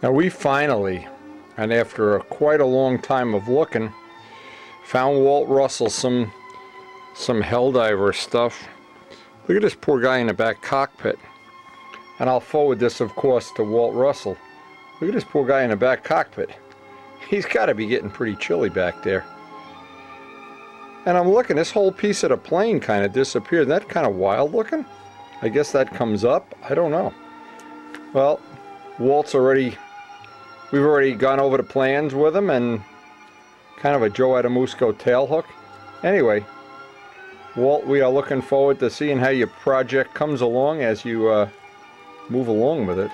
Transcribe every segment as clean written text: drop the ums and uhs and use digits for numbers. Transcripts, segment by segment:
Now we finally, and after quite a long time of looking, found Walt Russell some Helldiver stuff. Look at this poor guy in the back cockpit. And I'll forward this, of course, to Walt Russell. Look at this poor guy in the back cockpit. He's got to be getting pretty chilly back there. And I'm looking, this whole piece of the plane kind of disappeared. Isn't that kind of wild looking? I guess that comes up. I don't know. Well, Walt's already... We've already gone over the plans with him, and kind of a Joe Adamusco tail hook. Anyway, Walt, we are looking forward to seeing how your project comes along as you move along with it.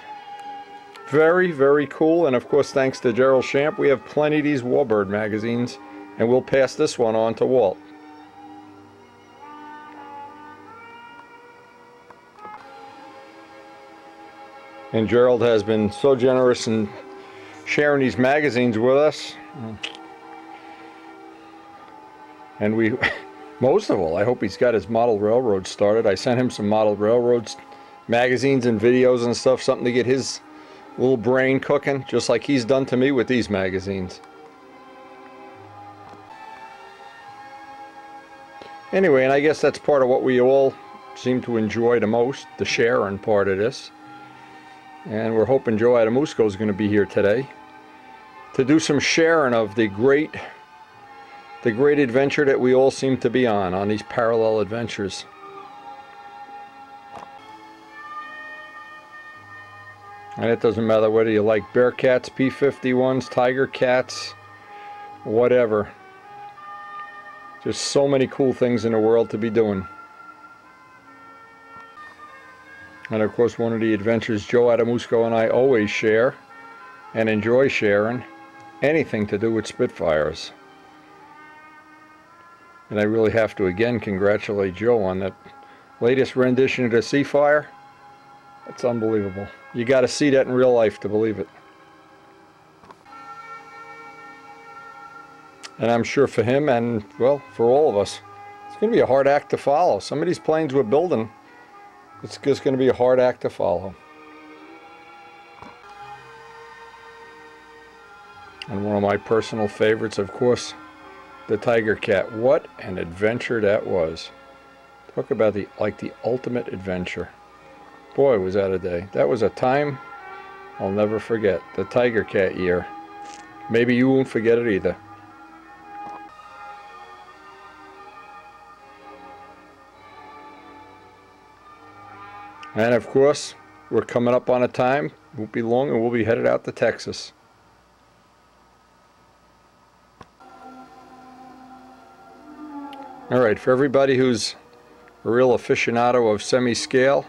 Very, very cool, and of course thanks to Gerald Champ, we have plenty of these Warbird magazines, and we'll pass this one on to Walt. And Gerald has been so generous in sharing these magazines with us. And we, most of all, I hope he's got his model railroad started. I sent him some model railroads magazines and videos and stuff, something to get his little brain cooking, just like he's done to me with these magazines. Anyway, and I guess that's part of what we all seem to enjoy the most, the sharing part of this. And we're hoping Joe Adamusco is going to be here today to do some sharing of the great adventure that we all seem to be on these parallel adventures. And it doesn't matter whether you like Bearcats, P-51s, Tiger Cats, whatever. Just so many cool things in the world to be doing. And of course, one of the adventures Joe Adamusco and I always share and enjoy sharing, anything to do with Spitfires. And I really have to again congratulate Joe on that latest rendition of the SeaFire. That's unbelievable. You got to see that in real life to believe it. And I'm sure for him and, well, for all of us, it's going to be a hard act to follow. Some of these planes we're building, it's just going to be a hard act to follow. And one of my personal favorites, of course, the Tiger Cat. What an adventure that was. Talk about the ultimate adventure. Boy, was that a day. That was a time I'll never forget. The Tiger Cat year. Maybe you won't forget it either. And of course, we're coming up on a time, won't be long, and we'll be headed out to Texas. Alright, for everybody who's a real aficionado of semi-scale,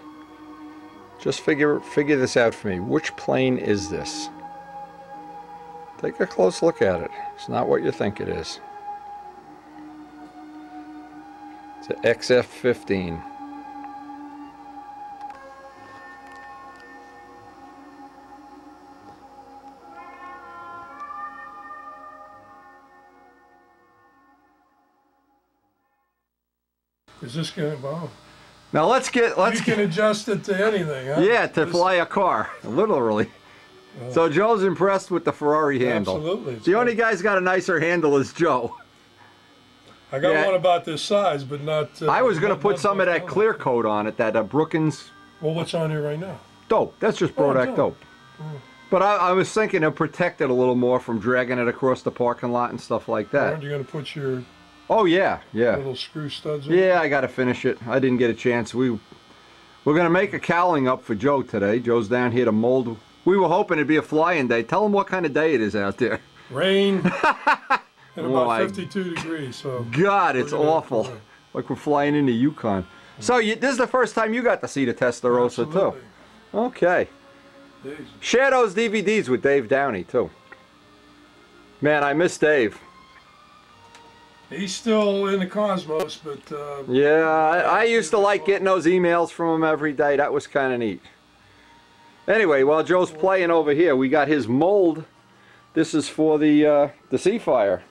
just figure this out for me. Which plane is this? Take a close look at it. It's not what you think it is. It's an XF-15. Is this going to, wow. Now let's You can adjust it to anything, huh? Yeah, to fly a car, literally. So Joe's impressed with the Ferrari handle. Absolutely. The only guy's got a nicer handle is Joe. I got one about this size, but not... I was going to put some of that clear coat on it, that Brookins... Well, what's on here right now? Dope. That's just Brodak dope. But I was thinking to protect it a little more from dragging it across the parking lot and stuff like that. Aren't you going to put your... Oh yeah, yeah. Little screw studs on? Yeah, I got to finish it. I didn't get a chance. We're going to make a cowling up for Joe today. Joe's down here to mold. We were hoping it'd be a flying day. Tell him what kind of day it is out there. Rain. And about 52 degrees. So God, it's awful. Like we're flying into Yukon. So this is the first time you got to see the Testarossa too. Okay. Jeez. Share those DVDs with Dave Downey too. Man, I miss Dave. He's still in the cosmos, but... yeah, I used to like getting those emails from him every day. That was kind of neat. Anyway, while Joe's playing over here, we got his mold. This is for the SeaFire.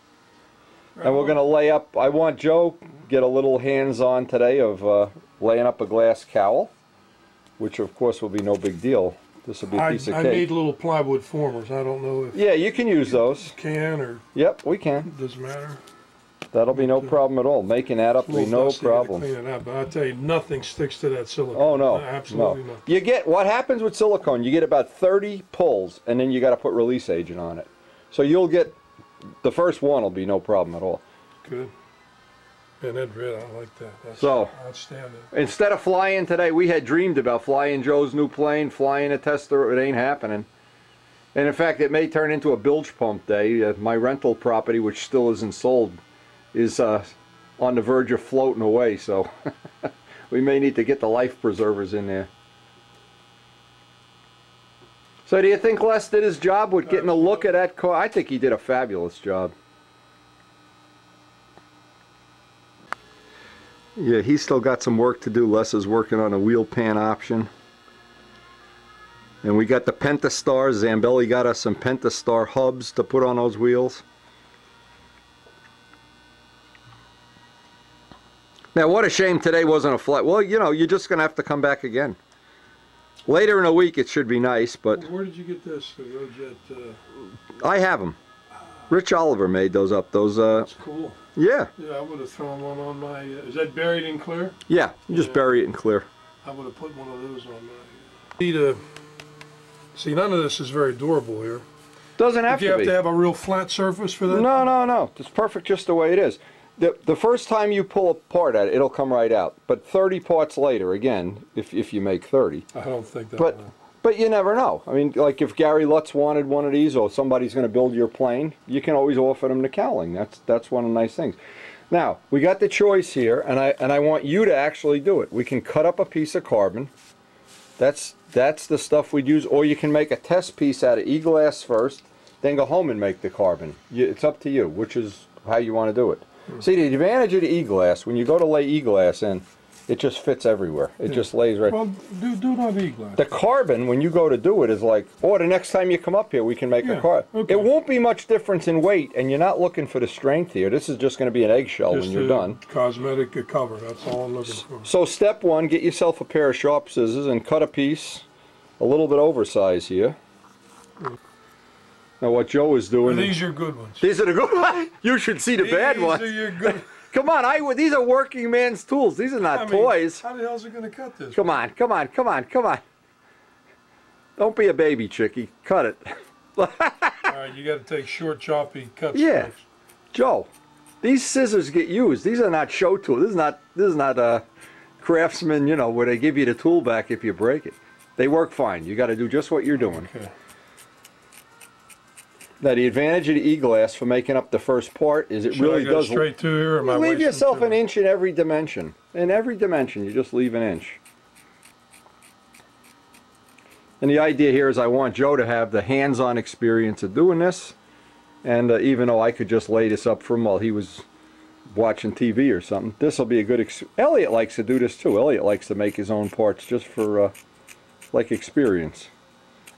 And we're going to lay up... I want Joe get a little hands-on today of laying up a glass cowl, which of course will be no big deal. This will be a piece of I cake. need little plywood formers. I don't know if Yeah, you can use those. can or Yep, we can. doesn't matter. That'll be no problem at all. Making that up will be no problem. Clean it up, but I tell you, nothing sticks to that silicone. Oh no, absolutely no. not. You get what happens with silicone. You get about 30 pulls, and then you got to put release agent on it. So you'll get the first one will be no problem at all. Good. And that red, I like that. That's so outstanding. Instead of flying today, we had dreamed about flying Joe's new plane, flying a Testarossa. It ain't happening. And in fact, it may turn into a bilge pump day. My rental property, which still isn't sold, is on the verge of floating away, so we may need to get the life preservers in there. So do you think Les did his job with getting a look at that car? I think he did a fabulous job. Yeah, he's still got some work to do. Les is working on a wheel pan option. And we got the Pentastars. Zambelli got us some Pentastar hubs to put on those wheels. Now, what a shame today wasn't a flight. Well, you know, you're just going to have to come back again. Later in the week, it should be nice, but... Where did you get this? The Rojet, I have them. Rich Oliver made those up. That's cool. Yeah. Yeah, I would have thrown one on my... is that buried in clear? Yeah, you just bury it in clear. I would have put one of those on my... See, none of this is very durable here. Doesn't have to be. Do you have to have a real flat surface for that? No, no, no. It's perfect just the way it is. The first time you pull apart at it, it'll come right out. But 30 parts later, again, if you make 30. I don't think that But you never know. I mean, like if Gary Lutz wanted one of these, or somebody's going to build your plane, you can always offer them the cowling. That's one of the nice things. Now, we got the choice here, and I want you to actually do it. We can cut up a piece of carbon. That's the stuff we'd use, or you can make a test piece out of e-glass first, then go home and make the carbon. It's up to you, which is how you want to do it. See, the advantage of the e-glass, when you go to lay e-glass in, it just fits everywhere. It just lays right. Well, do not e-glass. The carbon, when you go to do it, is like, oh, the next time you come up here, we can make a carbon. Okay. It won't be much difference in weight, and you're not looking for the strength here. This is just going to be an eggshell Just when you're done. Cosmetic cover, that's all I'm looking for. So step one, get yourself a pair of sharp scissors and cut a piece a little bit oversized here. Now what Joe is doing... Are these your good ones? These are the good ones. You should see the bad ones. These are your good... Come on, these are working man's tools. These are not toys. How the hell is it going to cut this? Come on, come on, come on, come on. Don't be a baby, Chickie. Cut it. All right, you got to take short, choppy cuts. Yeah. First. Joe, these scissors get used. These are not show tools. This is not a Craftsman, you know, where they give you the tool back if you break it. They work fine. You got to do just what you're doing. Okay. Now the advantage of the e-glass for making up the first part is it really does. Straight to here, or am I leave wasting yourself too an inch in every dimension. In every dimension, you just leave an inch. And the idea here is I want Joe to have the hands-on experience of doing this, and even though I could just lay this up for him while he was watching TV or something, this will be a good. Elliot likes to do this too. Elliot likes to make his own parts just for like experience.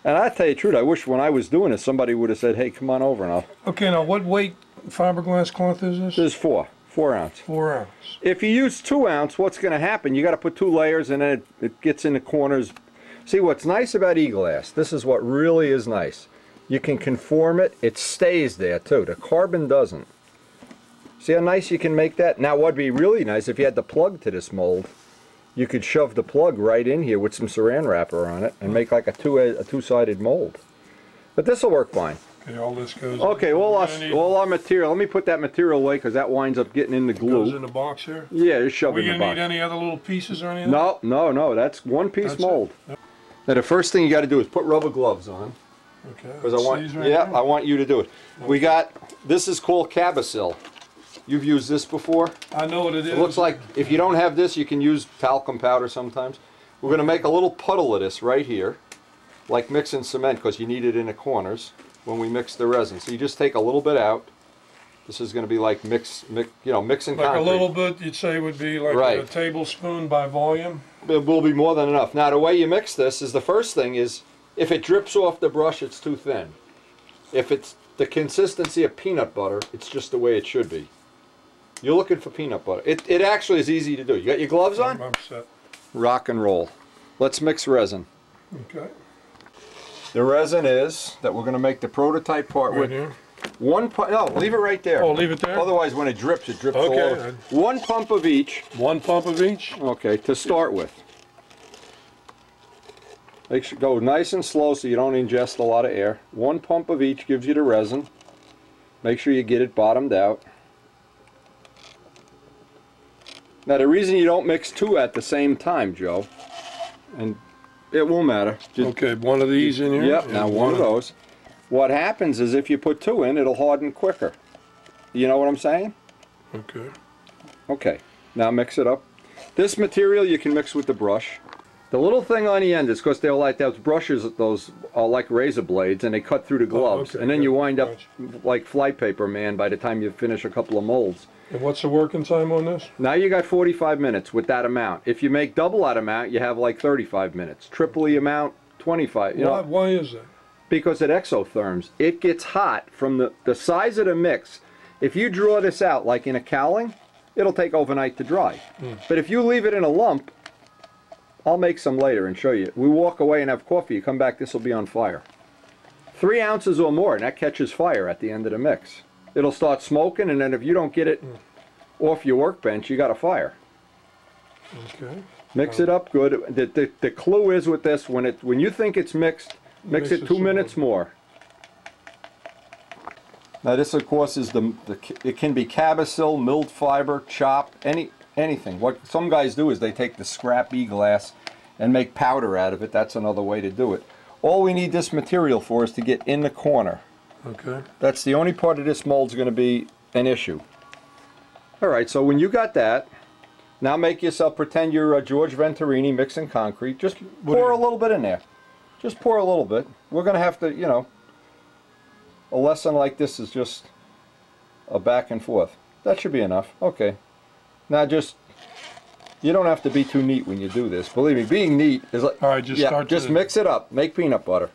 And I tell you the truth, I wish when I was doing this, somebody would have said, "Hey, come on over and I'll." Okay, now what weight fiberglass cloth is this? This is 4 ounce. 4 ounce. If you use 2 ounce, what's going to happen? You got to put 2 layers, and then it gets in the corners. See, what's nice about e-glass? This is what really is nice. You can conform it. It stays there too. The carbon doesn't. See how nice you can make that? Now, what'd be really nice if you had the plug to this mold? You could shove the plug right in here with some saran wrapper on it and make like a two-sided mold. But this will work fine. Okay, all this goes. Okay, all our material. Let me put that material away because that winds up getting in the glue. Goes in the box here. Yeah, just shove it in the box. We gonna need any other little pieces or anything? No, no, no. That's one-piece mold. Now the first thing you got to do is put rubber gloves on. Okay. Because I want you to do it. Okay. We got this is called Cabasil. You've used this before? I know what it is. It looks like if you don't have this, you can use talcum powder sometimes. We're going to make a little puddle of this right here, like mixing cement, because you need it in the corners when we mix the resin. So you just take a little bit out. This is going to be like mixing concrete. Like a little bit, you'd say would be like a tablespoon by volume? It will be more than enough. Now the way you mix this is the first thing is, if it drips off the brush, it's too thin. If it's the consistency of peanut butter, it's just the way it should be. You're looking for peanut butter. It actually is easy to do. You got your gloves on? I'm set. Rock and roll. Let's mix resin. Okay. The resin is that we're going to make the prototype part Right with. here? No, leave it right there. Oh, leave it there? Otherwise, when it drips all Okay. over. One pump of each. One pump of each? Okay, to start with. Make sure go nice and slow so you don't ingest a lot of air. One pump of each gives you the resin. Make sure you get it bottomed out. Now the reason you don't mix two at the same time, Joe, and it won't matter. Just, Okay, one of these in here? yep, now one of those. What happens is if you put two in, it'll harden quicker. You know what I'm saying? Okay. Okay, now mix it up. This material you can mix with the brush. The little thing on the end is because they're like those brushes, those are like razor blades, and they cut through the gloves. okay, and then you wind up gotcha. like fly paper, man, by the time you finish a couple of molds. And what's the working time on this? Now you got 45 minutes with that amount. If you make double that amount, you have like 35 minutes. Triple the amount, 25. You know, Why is that? because it exotherms. It gets hot from the size of the mix. If you draw this out like in a cowling, it'll take overnight to dry. But if you leave it in a lump, I'll make some later and show you. We walk away and have coffee, you come back, this will be on fire. 3 ounces or more, and that catches fire at the end of the mix. It'll start smoking, and then if you don't get it off your workbench, you got a fire. Okay. Mix it up good. The clue is with this, when you think it's mixed, mix it 2 minutes more. Now this of course is it can be cabosil, milled fiber, chop, anything. What some guys do is they take the scrap e-glass and make powder out of it. That's another way to do it. All we need this material for is to get in the corner. Okay. That's the only part of this mold's going to be an issue. Alright, so when you got that, now make yourself pretend you're George Venturini mixing concrete. Just pour a little bit in there. Just pour a little bit. We're going to have to, you know, a lesson like this is just a back and forth. That should be enough. Okay. Now just, you don't have to be too neat when you do this. Believe me, being neat is like, All right, just mix it up. Make peanut butter.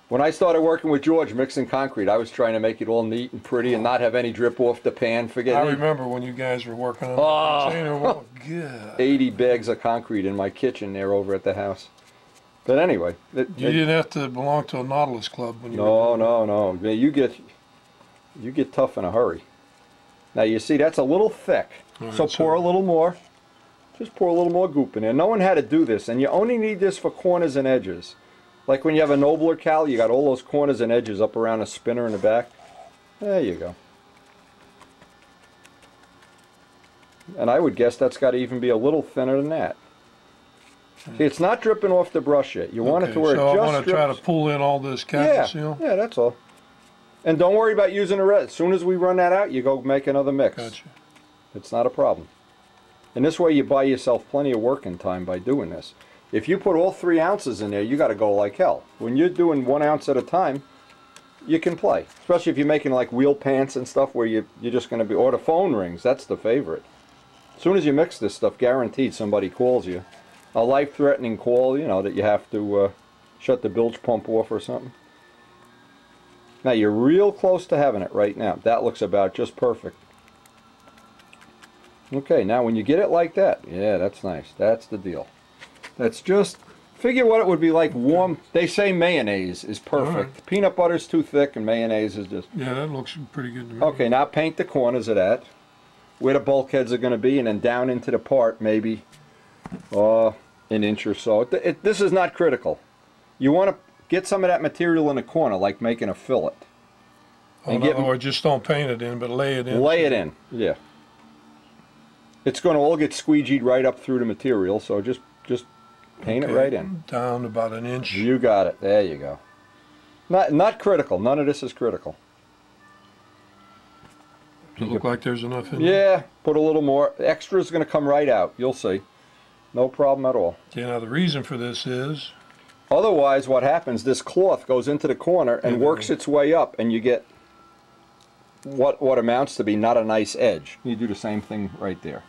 When I started working with George mixing concrete, I was trying to make it all neat and pretty and not have any drip off the pan. Forget it. I remember when you guys were working on Oh. God. 80 bags of concrete in my kitchen there over at the house. But anyway. You didn't have to belong to a Nautilus club when you No. Man, you get tough in a hurry. Now you see that's a little thick. Right, so pour a little more. Just pour a little more goop in there. No one had to do this, and you only need this for corners and edges. Like when you have a nobler cowl, you got all those corners and edges up around a spinner in the back. There you go. And I would guess that's got to even be a little thinner than that. See, it's not dripping off the brush yet. You want it to where so it just I want to try to pull in all this cabosil? Yeah, that's all. And don't worry about using the red. As soon as we run that out, you go make another mix. Gotcha. It's not a problem. And this way you buy yourself plenty of working time by doing this. If you put all 3 ounces in there, you got to go like hell. When you're doing 1 ounce at a time, you can play. Especially if you're making like wheel pants and stuff where you're just going to be, or the phone rings, that's the favorite. As soon as you mix this stuff, guaranteed somebody calls you. A life-threatening call, you know, that you have to shut the bilge pump off or something. Now you're real close to having it right now. That looks about just perfect. Okay, now when you get it like that, yeah, that's nice. That's the deal. That's just, figure what it would be like warm. They say mayonnaise is perfect. Right. Peanut butter's too thick and mayonnaise is just... Yeah, that looks pretty good to me. Okay, now paint the corners of that, where the bulkheads are going to be, and then down into the part maybe an inch or so. This is not critical. You want to get some of that material in the corner, like making a fillet. In other words, just don't paint it in, but lay it in. Lay it in, yeah. It's going to all get squeegeed right up through the material, so just paint it right in. Down about an inch. You got it. There you go. Not critical. None of this is critical. Does it look like there's enough in there? Yeah, put a little more. Extra is going to come right out. You'll see. No problem at all. See, now the reason for this is... Otherwise, what happens, this cloth goes into the corner and works its way up, and you get what amounts to be not a nice edge. You do the same thing right there.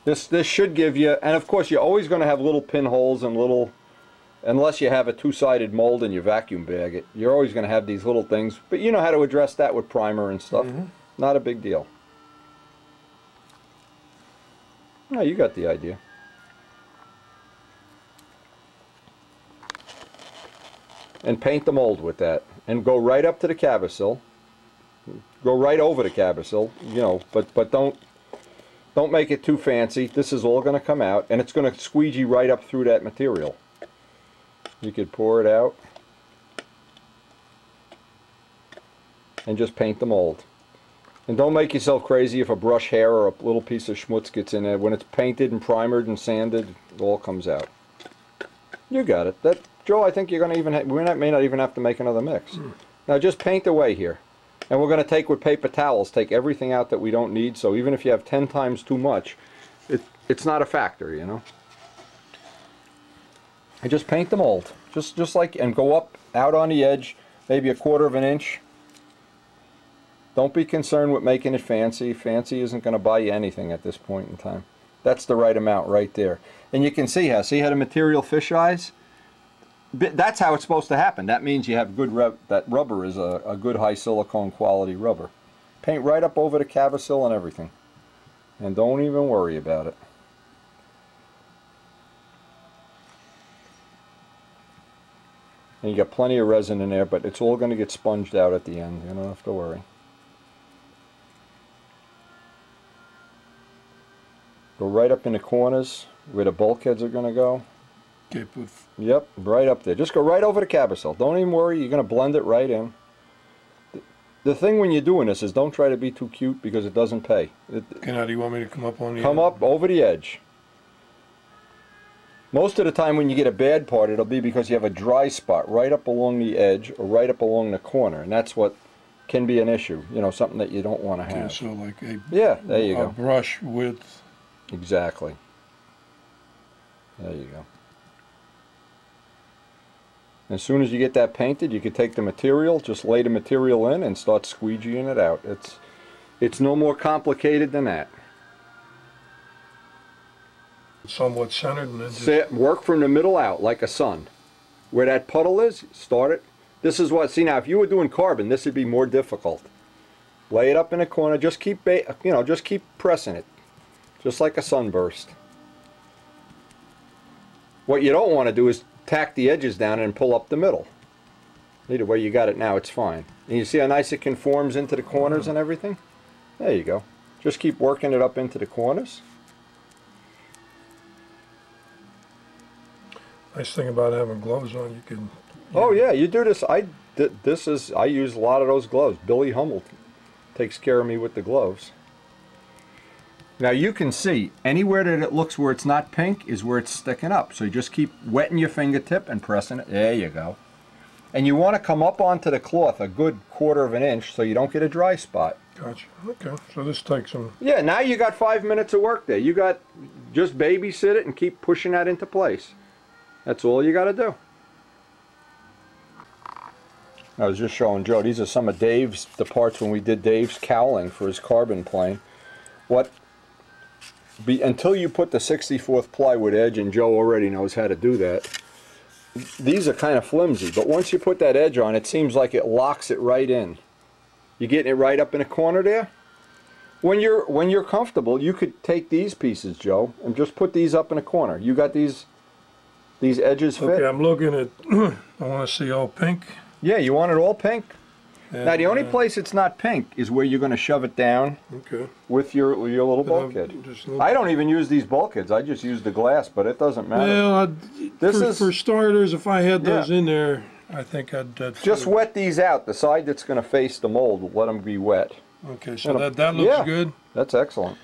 This should give you, and of course you're always going to have little pinholes and little, unless you have a two-sided mold and you vacuum bag it, you're always going to have these little things, but you know how to address that with primer and stuff. Not a big deal. No, you got the idea. and paint the mold with that. And go right up to the cabasill. Go right over the cabasill, you know, but don't make it too fancy. This is all going to come out, and it's going to squeegee right up through that material. You could pour it out and just paint the mold. And don't make yourself crazy if a brush hair or a little piece of schmutz gets in there. When it's painted and primered and sanded, it all comes out. You got it. That, Joe, I think you're going to even may not even have to make another mix. Now just paint away here. And we're going to take with paper towels, take everything out that we don't need, so even if you have 10 times too much, it's not a factor, you know. And just paint the mold. Just like, and go up, out on the edge, maybe 1/4 of an inch. Don't be concerned with making it fancy. Fancy isn't going to buy you anything at this point in time. That's the right amount right there. And you can see how the material fish eyes? That's how it's supposed to happen. That means you have good that rubber is a good high silicone quality rubber. Paint right up over the cabasill and everything. And don't even worry about it. And you got plenty of resin in there, but it's all going to get sponged out at the end. You don't have to worry. Go right up in the corners where the bulkheads are going to go. Okay, Yep, right up there. Just go right over the cabasill. Don't even worry. You're going to blend it right in. The thing when you're doing this is don't try to be too cute because it doesn't pay. Okay, now do you want me to come up on the edge? Come up over the edge. Most of the time when you get a bad part, it'll be because you have a dry spot right up along the edge or right up along the corner. And that's what can be an issue. You know, something that you don't want to have. Okay, so like there you go. A brush width. Exactly. There you go. As soon as you get that painted, you can take the material, just lay the material in and start squeegeeing it out. It's no more complicated than that. Somewhat centered and then just... Work from the middle out like a sun. Where that puddle is, start it. This is what, see now, if you were doing carbon, this would be more difficult. Lay it up in a corner, just keep, just keep pressing it. Just like a sunburst. What you don't want to do is tack the edges down and pull up the middle. Either way you got it now, it's fine. And you see how nice it conforms into the corners and everything? There you go. Just keep working it up into the corners. Nice thing about having gloves on, you can... Oh yeah, you do this. I use a lot of those gloves. Billy Hummel takes care of me with the gloves. Now you can see anywhere that it looks where it's not pink is where it's sticking up. So you just keep wetting your fingertip and pressing it. There you go. And you want to come up onto the cloth a good 1/4 of an inch so you don't get a dry spot. Gotcha. Okay. So this takes some... Yeah, now you got 5 minutes of work there. You got just babysit it and keep pushing that into place. That's all you got to do. I was just showing Joe, these are some of Dave's, the parts when we did Dave's cowling for his carbon plane. Until you put the 64th plywood edge, and Joe already knows how to do that, these are kind of flimsy, but once you put that edge on, it seems like it locks it right in. You getting it right up in the corner there? When you're comfortable, you could take these pieces, Joe, and just put these up in the corner. You got these edges fit? Okay, I'm looking at, I want to see all pink. Yeah, you want it all pink? And, now the only place it's not pink is where you're going to shove it down with your little bulkhead. I don't even use these bulkheads. I just use the glass, but it doesn't matter. Well, for starters, if I had those in there, I think I'd... just wet these out. The side that's going to face the mold, let them be wet. Okay, so that looks good? That's excellent.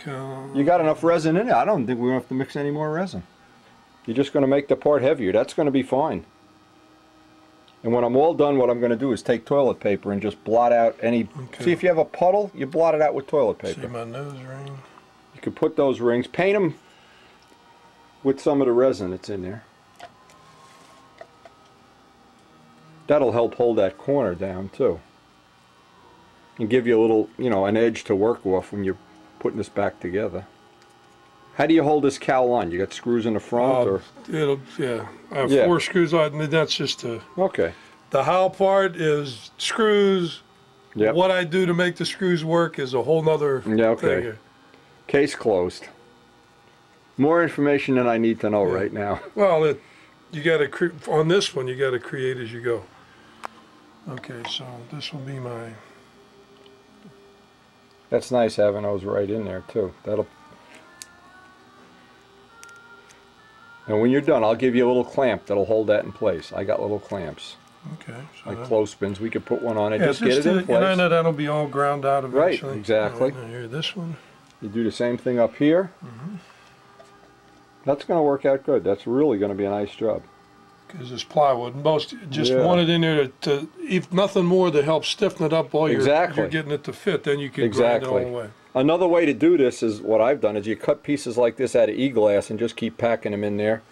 You got enough resin in it. I don't think we're going to have to mix any more resin. You're just going to make the part heavier. That's going to be fine. And when I'm all done, what I'm going to do is take toilet paper and just blot out any... Okay. See, if you have a puddle, you blot it out with toilet paper. See my nose ring? You can put those rings, paint them with some of the resin that's in there. That'll help hold that corner down, too. And give you a little, an edge to work off when you're putting this back together. How do you hold this cowl on? You got screws in the front, or? Yeah, I have 4 screws on, and that's just okay. The how part is screws. Yep. What I do to make the screws work is a whole nother thing here. Case closed. More information than I need to know right now. Well, You got to on this one. You got to create as you go. Okay, so this will be my. That's nice having those right in there too. That'll. And when you're done, I'll give you a little clamp that'll hold that in place. I got little clamps. Okay. So like clothespins, we could put one on it. Yeah, just get it in place. And I know that'll be all ground out eventually. Right, exactly. Right, here, this one. You do the same thing up here. Mm-hmm. That's going to work out good. That's really going to be a nice job. Because it's plywood, and most just want it in there to, if nothing more, to help stiffen it up while you're getting it to fit. Then you can grind it all the way. Another way to do this is what I've done is you cut pieces like this out of e-glass and just keep packing them in there.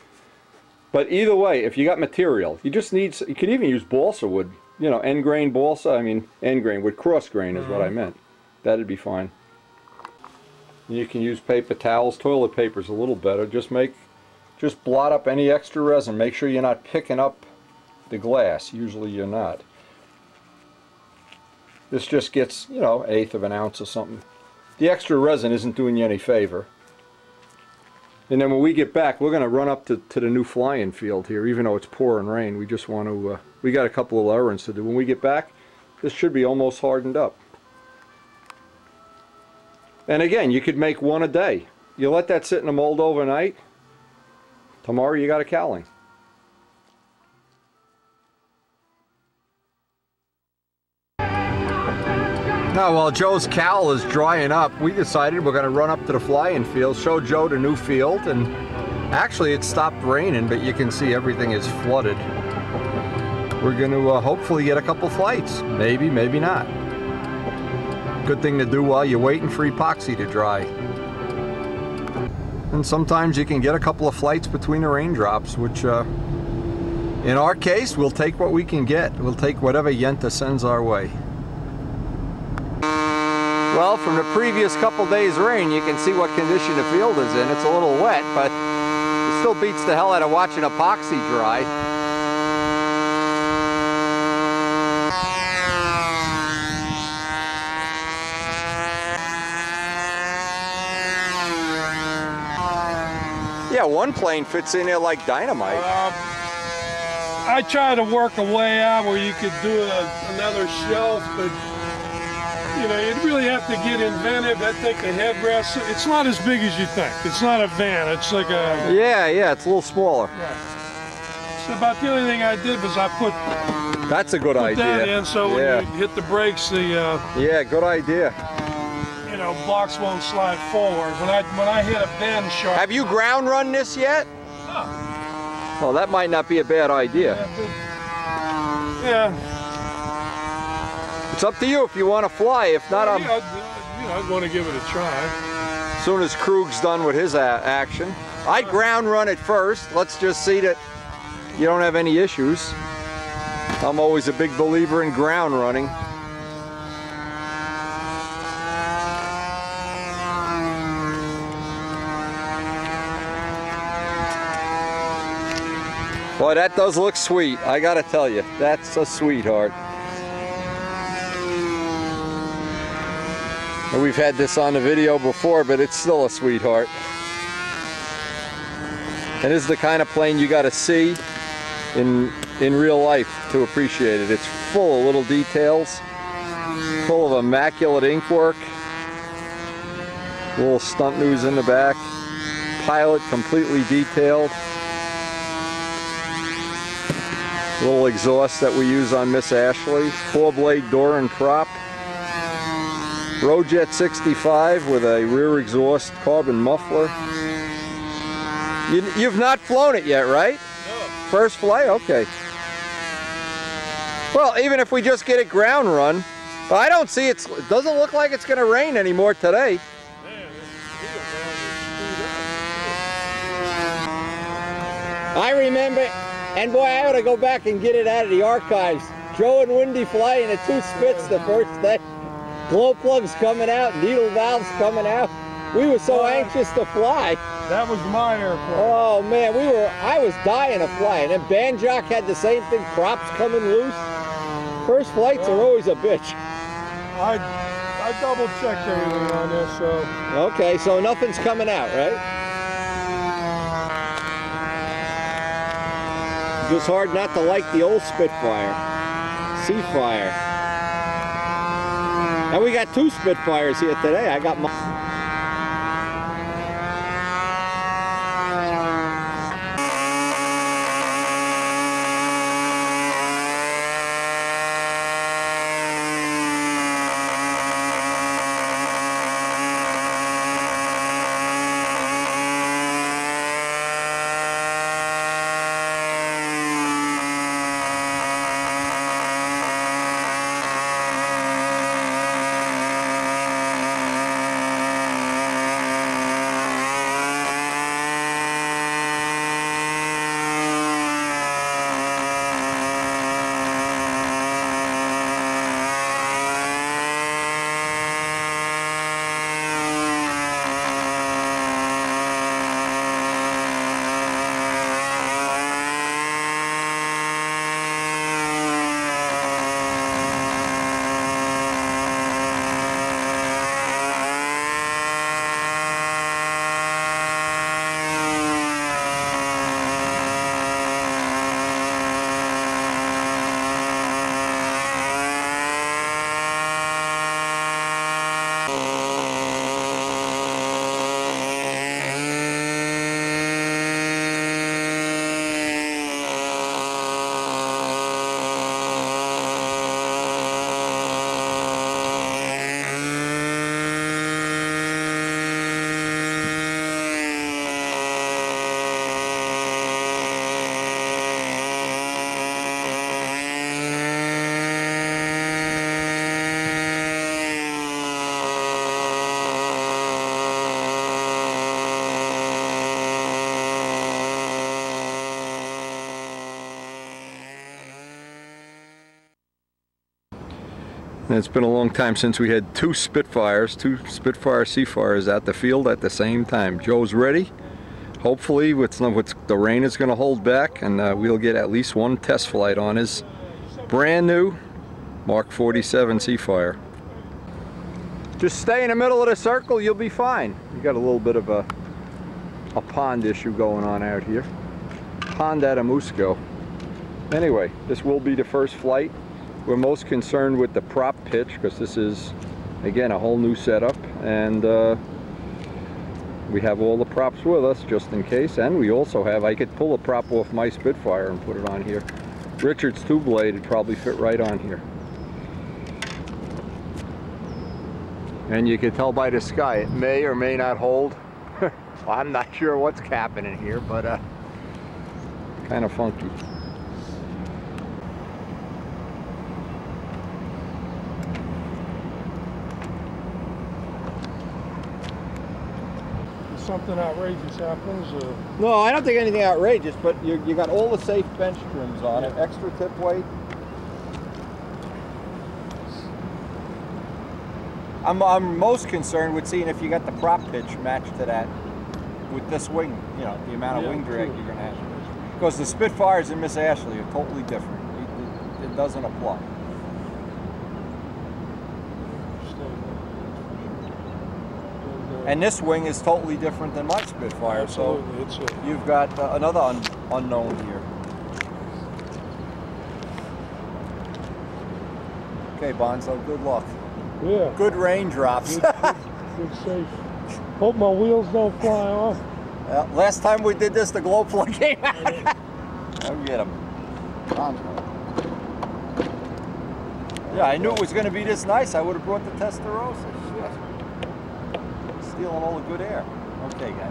But either way, if you got material, you just need. You could even use balsa wood. You know, end grain balsa. I mean, end grain wood, cross grain is what I meant. That'd be fine. You can use paper towels. Toilet paper's a little better. Just blot up any extra resin. Make sure you're not picking up the glass. Usually you're not. This just gets, you know, 1/8 of an ounce or something. The extra resin isn't doing you any favor. And then when we get back, we're going to run up to the new flying field here, even though it's pouring rain. We just want to, we got a couple of errands to do. When we get back, this should be almost hardened up. And again, you could make one a day. You let that sit in a mold overnight, tomorrow you got a cowling. Now, while Joe's cowl is drying up, we decided we're going to run up to the flying field, show Joe the new field, and actually it stopped raining, but you can see everything is flooded. We're going to hopefully get a couple flights. Maybe, maybe not. Good thing to do while you're waiting for epoxy to dry. And sometimes you can get a couple of flights between the raindrops, which in our case, we'll take what we can get. We'll take whatever Yenta sends our way. Well, from the previous couple days' rain, you can see what condition the field is in. It's a little wet, but it still beats the hell out of watching epoxy dry. Yeah, one plane fits in there like dynamite. I try to work a way out where you could do another shelf, but you know, you'd really have to get inventive. I think the headrest, it's not as big as you think. It's not a van. It's like a... Yeah, it's a little smaller. Right. So about the only thing I did was I put... That's a good idea. That in, so when you hit the brakes, the... yeah, good idea. You know, blocks won't slide forward. When I hit a bend sharp... Have you ground run this yet? No. Well, that might not be a bad idea. Yeah. It's up to you if you want to fly. If not, I'd want to give it a try. As soon as Krug's done with his action, I'd ground run it first. Let's just see that you don't have any issues. I'm always a big believer in ground running. Boy, that does look sweet. I gotta tell you, that's a sweetheart. We've had this on the video before, but it's still a sweetheart. And this is the kind of plane you got to see in real life to appreciate it. It's full of little details, full of immaculate ink work, little stunt news in the back, pilot completely detailed, little exhaust that we use on Miss Ashley, 4-blade door and prop. Rojet 65 with a rear exhaust carbon muffler. You've not flown it yet, right? No. First flight? Okay. Well, even if we just get it ground run, but I don't see it doesn't look like it's going to rain anymore today. Man, I remember, and boy, I ought to go back and get it out of the archives. Joe and Wendy flying the 2 Spits the first day. Glow plugs coming out, needle valves coming out. We were so anxious to fly. That was my airplane. Oh man, I was dying to fly. And then Banjock had the same thing, props coming loose. First flights are always a bitch. I double checked everything on this, so. Okay, so nothing's coming out, right? Just hard not to like the old Spitfire. SeaFire. And we got 2 Spitfires here today. I got my... It's been a long time since we had 2 Spitfires, 2 Spitfire SeaFires at the field at the same time. Joe's ready. Hopefully, with the rain is going to hold back, and we'll get at least 1 test flight on his brand new Mark 47 SeaFire. Just stay in the middle of the circle, you'll be fine. You got a little bit of a pond issue going on out here. Pond at Amusco. Anyway, this will be the first flight. We're most concerned with the prop pitch because this is, again, a whole new setup, and we have all the props with us just in case. And we also have, I could pull a prop off my Spitfire and put it on here. Richard's 2-blade would probably fit right on here. And you can tell by the sky, it may or may not hold. Well, I'm not sure what's capping in here, but kind of funky. Something outrageous happens? No, I don't think anything outrageous, but you got all the safe bench trims on it, extra tip weight. I'm most concerned with seeing if you got the prop pitch matched to that with this wing, you know, the amount of wing drag you're going to have. Because the Spitfires in Miss Ashley are totally different. It doesn't apply. And this wing is totally different than my Spitfire, absolutely. So you've got another unknown here. Okay, Bonzo, good luck. Yeah. Good raindrops. Good safe. Hope my wheels don't fly off. Last time we did this, the glow plug came out. I'll get him. Yeah, I knew it was going to be this nice. I would have brought the Testarossa. Shit. Stealing all the good air. Okay, guys.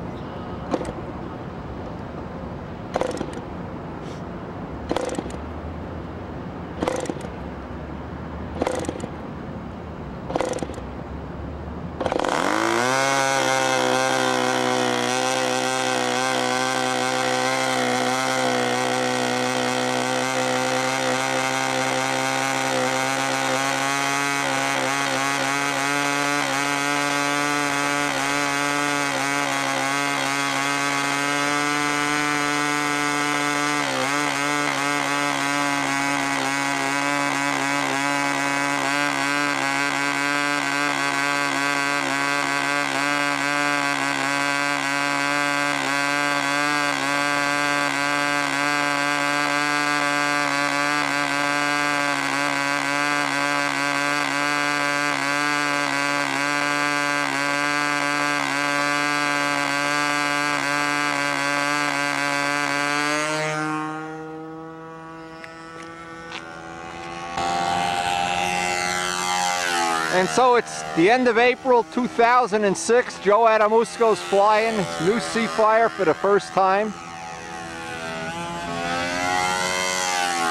And so it's the end of April 2006. Joe Adamusco's flying his new SeaFire for the first time.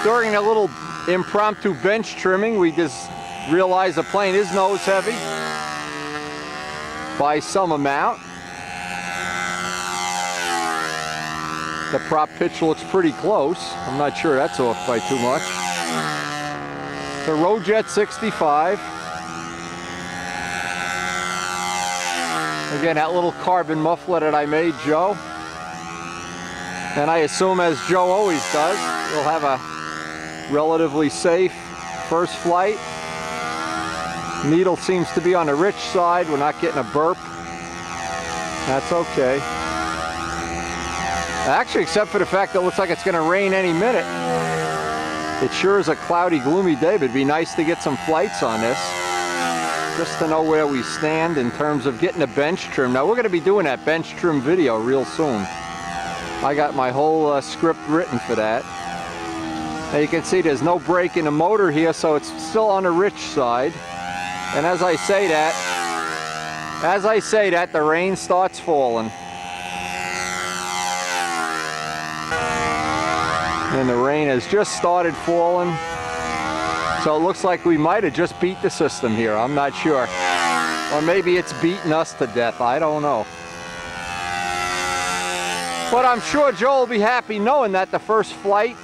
During a little impromptu bench trimming, we just realized the plane is nose heavy by some amount. The prop pitch looks pretty close. I'm not sure that's off by too much. The Rojet 65. Again, that little carbon muffler that I made, Joe. And I assume, as Joe always does, we'll have a relatively safe first flight. Needle seems to be on the rich side. We're not getting a burp. That's okay. Actually, except for the fact that it looks like it's going to rain any minute. It sure is a cloudy, gloomy day, but it'd be nice to get some flights on this, just to know where we stand in terms of getting a bench trim. Now, we're going to be doing that bench trim video real soon. I got my whole script written for that. Now you can see there's no break in the motor here, so it's still on the rich side. And as I say that, the rain starts falling. And the rain has just started falling. So it looks like we might have just beat the system here. I'm not sure. Or maybe it's beaten us to death. I don't know. But I'm sure Joe will be happy knowing that the first flight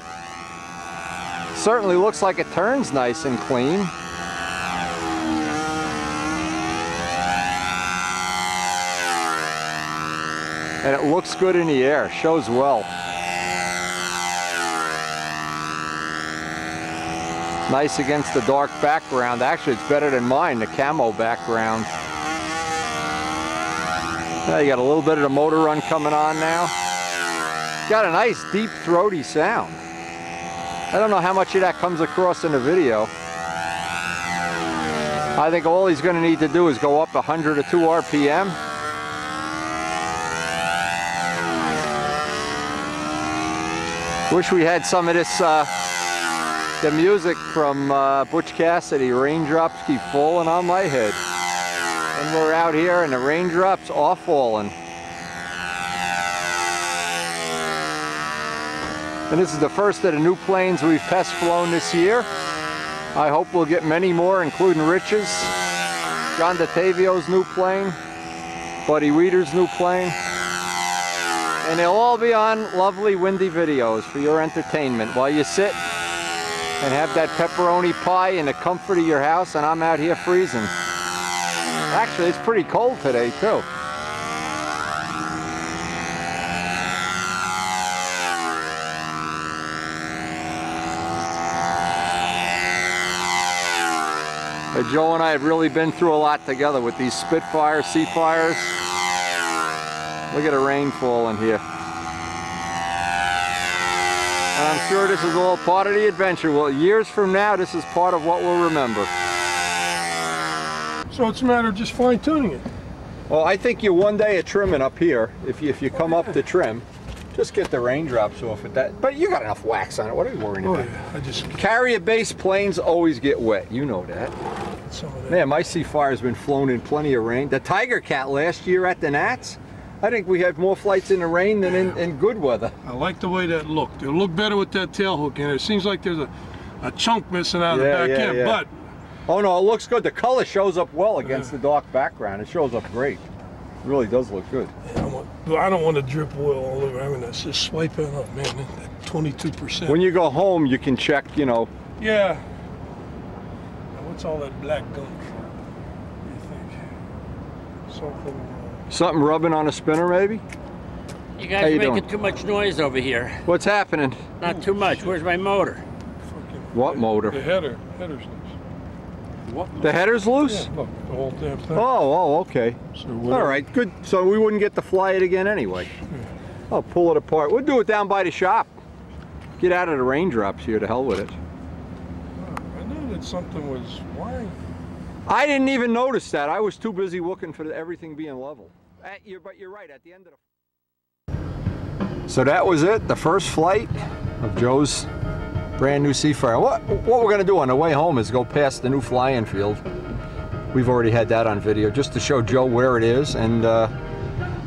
certainly looks like it turns nice and clean. And it looks good in the air. Shows well. Nice against the dark background. Actually, it's better than mine, the camo background. Now you got a little bit of the motor run coming on now. Got a nice deep throaty sound. I don't know how much of that comes across in the video. I think all he's going to need to do is go up 100 or 2 RPM. Wish we had some of this the music from Butch Cassidy, Raindrops Keep Falling on My Head. And we're out here and the raindrops are falling. And this is the first of the new planes we've test flown this year. I hope we'll get many more, including Rich's, John DeTavio's new plane, Buddy Weeder's new plane. And they'll all be on lovely windy videos for your entertainment while you sit and have that pepperoni pie in the comfort of your house, and I'm out here freezing. Actually, it's pretty cold today too. Joe and I have really been through a lot together with these Spitfire, SeaFires. Look at the rain falling here. And I'm sure this is all part of the adventure. Well, years from now, this is part of what we'll remember. So it's a matter of just fine-tuning it. Well, I think you one day are trimming up here. If you come up to trim, just get the raindrops off at that. But you got enough wax on it. What are you worrying about? Yeah, I just carrier-based planes always get wet. You know that. Some of that. Man, my SeaFire's been flown in plenty of rain. The Tiger Cat last year at the Nats, I think we had more flights in the rain than in good weather. I like the way that looked. It'll look better with that tail hook in it. It seems like there's a chunk missing out of the back end, but... Oh no, it looks good. The color shows up well against the dark background. It shows up great. It really does look good. Yeah, I don't want to drip oil all over. I mean, that's just swiping up, man. That 22%. When you go home, you can check, you know. Yeah. Now, what's all that black gunk for? You think? Something rubbing on a spinner, maybe? You guys are making too much noise over here. What's happening? Not too much. Where's my motor? What motor? The header's loose. What? The header's loose? Yeah, look, the whole damn thing. Oh, okay. So all right, good. So we wouldn't get to fly it again anyway. Yeah. I'll pull it apart. We'll do it down by the shop. Get out of the raindrops here, to hell with it. I knew that something was wiring. I didn't even notice that. I was too busy looking for everything being level. But you're right, at the end of the... So that was it, the first flight of Joe's brand new SeaFire. What we're going to do on the way home is go past the new flying field we've already had that on video, just to show Joe where it is, and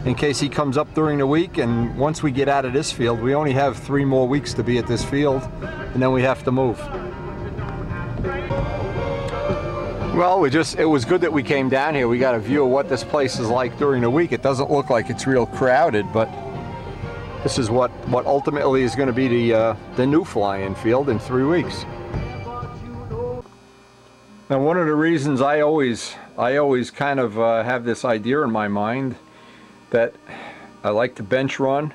in case he comes up during the week. And once we get out of this field, we only have 3 more weeks to be at this field, and then we have to move. Well, it was good that we came down here. We got a view of what this place is like during the week. It doesn't look like it's real crowded, but this is what ultimately is going to be the new fly-in field in 3 weeks. Now, one of the reasons I always kind of have this idea in my mind that I like to bench run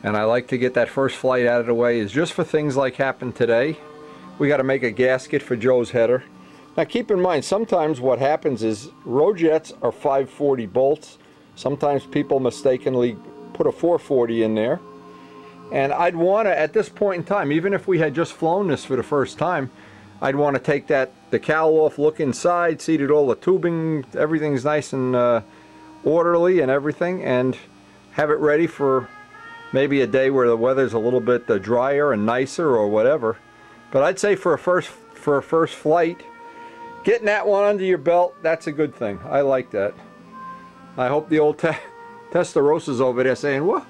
and I like to get that first flight out of the way is just for things like happened today. We got to make a gasket for Joe's header. Now keep in mind, sometimes what happens is Rojets are 540 bolts. Sometimes people mistakenly put a 440 in there. And I'd want to, at this point in time, even if we had just flown this for the first time, I'd want to take the cowl off, look inside, see that all the tubing, everything's nice and orderly and everything, and have it ready for maybe a day where the weather's a little bit drier and nicer or whatever. But I'd say for a first flight, getting that one under your belt, that's a good thing. I like that. I hope the old Testarossa's over there saying, what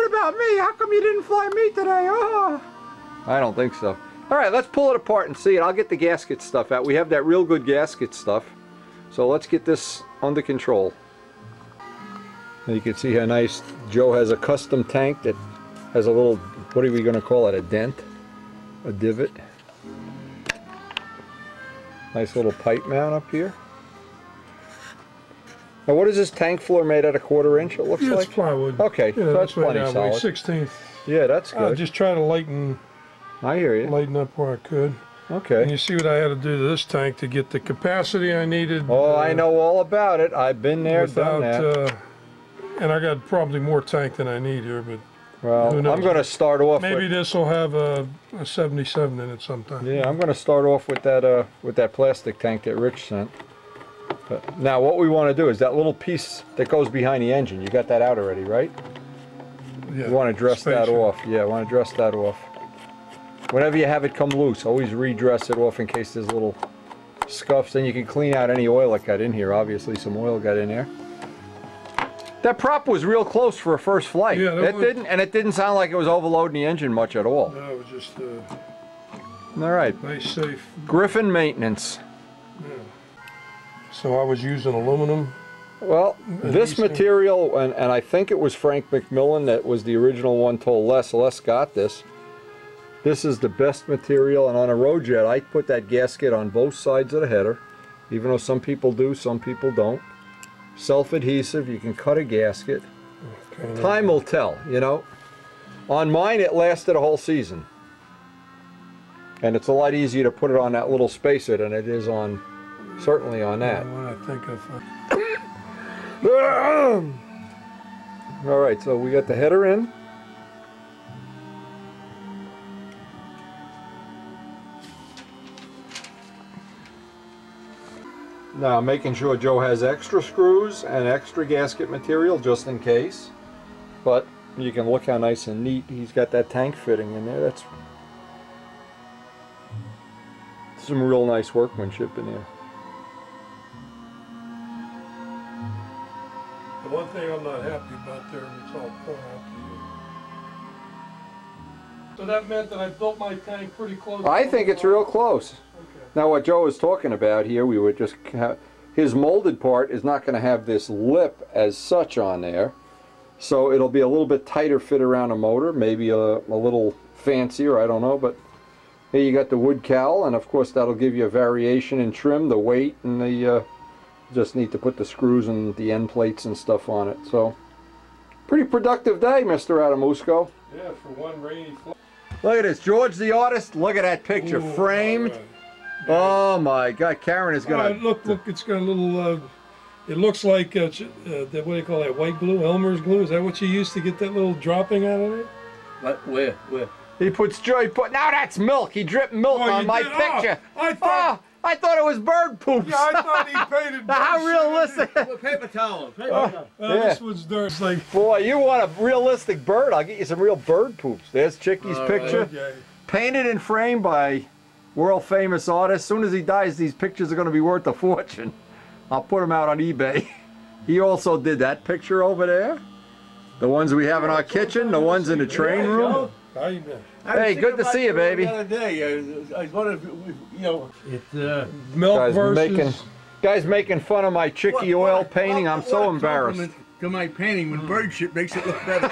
about me? How come you didn't fly me today? Oh. I don't think so. All right, let's pull it apart and see it. I'll get the gasket stuff out. We have that real good gasket stuff. So let's get this under control. And you can see how nice Joe has a custom tank that has a little, what are we going to call it, a dent? A divot. Nice little pipe mount up here. Now, what is this tank floor made out of 1/4 inch? It looks like it's plywood. Okay, so that's plenty solid. 1/16. Yeah, that's good. I just try to lighten. I hear you. Lighten up where I could. Okay. And you see what I had to do to this tank to get the capacity I needed. Oh, I know all about it. I've been there, done that. And I got probably more tank than I need here, but. Well, I'm going to start off. Maybe this will have a 77 in it sometime. Yeah, I'm going to start off with that plastic tank that Rich sent. But now, what we want to do is that little piece that goes behind the engine. You got that out already, right? Yeah. You want to dress that off. Yeah, I want to dress that off. Whenever you have it come loose, always redress it off in case there's little scuffs. Then you can clean out any oil that got in here. Obviously, some oil got in there. That prop was real close for a first flight. Yeah, it didn't sound like it was overloading the engine much at all. No, it was just all right. Nice, safe. Griffin maintenance. Yeah. So I was using aluminum. Well, this material, and I think it was Frank McMillan that was the original one, told Les. Les got this. This is the best material, and on a Rojet, I put that gasket on both sides of the header, even though some people do, some people don't. Self-adhesive, you can cut a gasket. Okay. Time will tell, you know. On mine, it lasted a whole season. And it's a lot easier to put it on that little spacer than it is on, certainly on that. All right, so we got the header in. Now, making sure Joe has extra screws and extra gasket material just in case. But you can look how nice and neat he's got that tank fitting in there. That's some real nice workmanship in there. The one thing I'm not happy about there, it's all pouring out to you. So that meant that I built my tank pretty close. I think it's real close. Now, what Joe is talking about here, we would just have, his molded part is not going to have this lip as such on there, so it'll be a little bit tighter fit around a motor, maybe a little fancier, I don't know, but here you got the wood cowl, and of course that'll give you a variation in trim, the weight, and the just need to put the screws and the end plates and stuff on it. So, pretty productive day, Mr. Adamusco. Yeah, for one rainy flight. Look at this, George the artist. Look at that picture, framed. Oh my God, Karen is gonna. Look! It's got a little. It looks like what do you call that? White glue, Elmer's glue. Is that what you used to get that little dropping out of it? What? Where? He puts joy. Now that's milk. He dripped milk on my picture. I thought it was bird poops. Yeah, I thought he painted. How realistic? Paper towel. Yeah. This one's dirt. It's like, boy, you want a realistic bird? I'll get you some real bird poops. There's Chicky's picture, okay. Painted and framed by world famous artist. As soon as he dies, these pictures are going to be worth a fortune. I'll put them out on eBay. He also did that picture over there. The ones we have in our kitchen, the ones in the train room. How you been? Hey, good to see you, baby. The other day, I was wondering if, you know, it's Milk versus... Guys making fun of my chicky oil painting. I'm so embarrassed. To my painting, when bird shit makes it look better.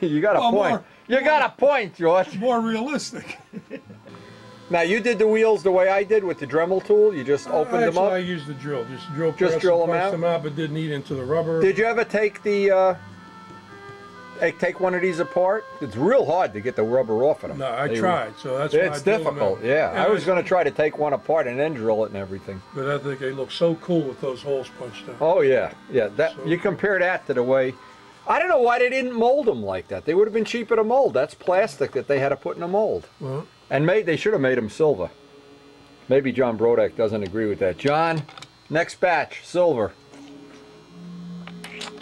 You got a point. You got a point, George. more realistic. Now you did the wheels the way I did with the Dremel tool. You just opened them up. I used the drill. Just drill them out? but didn't eat into the rubber. Did you ever take the take one of these apart? It's real hard to get the rubber off of them. No, I tried, so that's why I it's difficult. Yeah, I was going to try to take one apart and then drill it and everything. But I think they look so cool with those holes punched out. Oh yeah, yeah. That so, you compare that to the way. I don't know why they didn't mold them like that. They would have been cheaper to mold. That's plastic that they had to put in a mold. Well, and they should have made them silver. Maybe John Brodak doesn't agree with that. John, next batch, silver.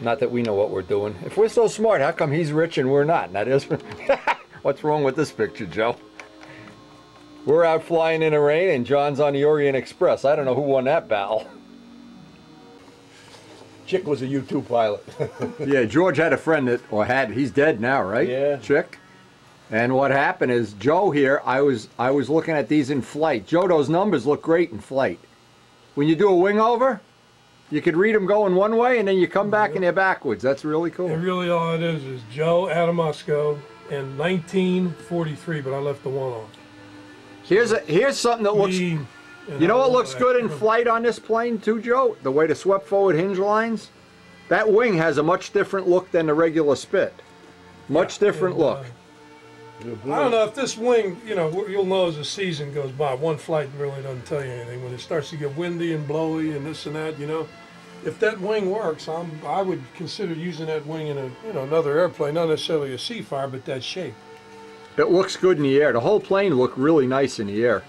Not that we know what we're doing. If we're so smart, how come he's rich and we're not? And that is, what's wrong with this picture, Joe? We're out flying in the rain and John's on the Orient Express. I don't know who won that battle. Chick was a U-2 pilot. Yeah, George had a friend that, he's dead now, right? Yeah. Chick. And what happened is, Joe here, I was looking at these in flight. Joe, those numbers look great in flight. When you do a wing over, you could read them going one way and then you come back and they're backwards. That's really cool. And really all it is Joe Adamusco in 1943, but I left the one on. Here's something that looks... You know what looks good in flight on this plane too, Joe? The way the swept forward hinge lines. That wing has a much different look than the regular Spit. Much different look. I don't know if this wing, you know, you'll know as the season goes by. One flight really doesn't tell you anything. When it starts to get windy and blowy and this and that, you know, if that wing works, I would consider using that wing in another airplane, not necessarily a SeaFire, but that shape. It looks good in the air. The whole plane looked really nice in the air.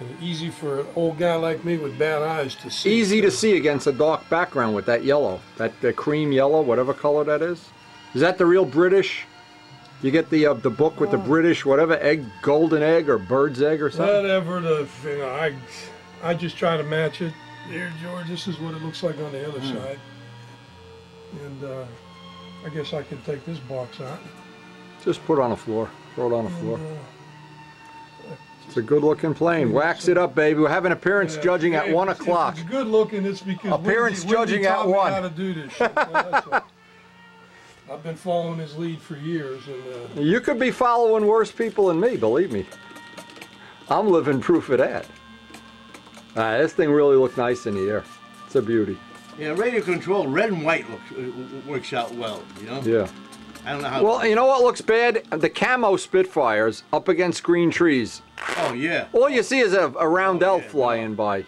And easy for an old guy like me with bad eyes to see. Easy to see against a dark background with that yellow, that cream yellow, whatever color that is. Is that the real British? You get the book with the British whatever egg, golden egg or bird's egg or something. Whatever I just try to match it. Here, George, this is what it looks like on the other side. And I guess I can take this box out. Just put it on the floor. Throw it on the floor. It's a good-looking plane. Wax it up, baby. We're having appearance judging at 1 o'clock. If it's good looking, it's because appearance judging at 1. Me how to do this shit. Well, I've been following his lead for years. And, you could be following worse people than me, believe me. I'm living proof of that. This thing really looked nice in the air. It's a beauty. Yeah, radio control, red and white works out well, you know? Yeah. I don't know how... Well, you know what looks bad? The camo Spitfires up against green trees. Oh, yeah. All you see is a roundel flying by.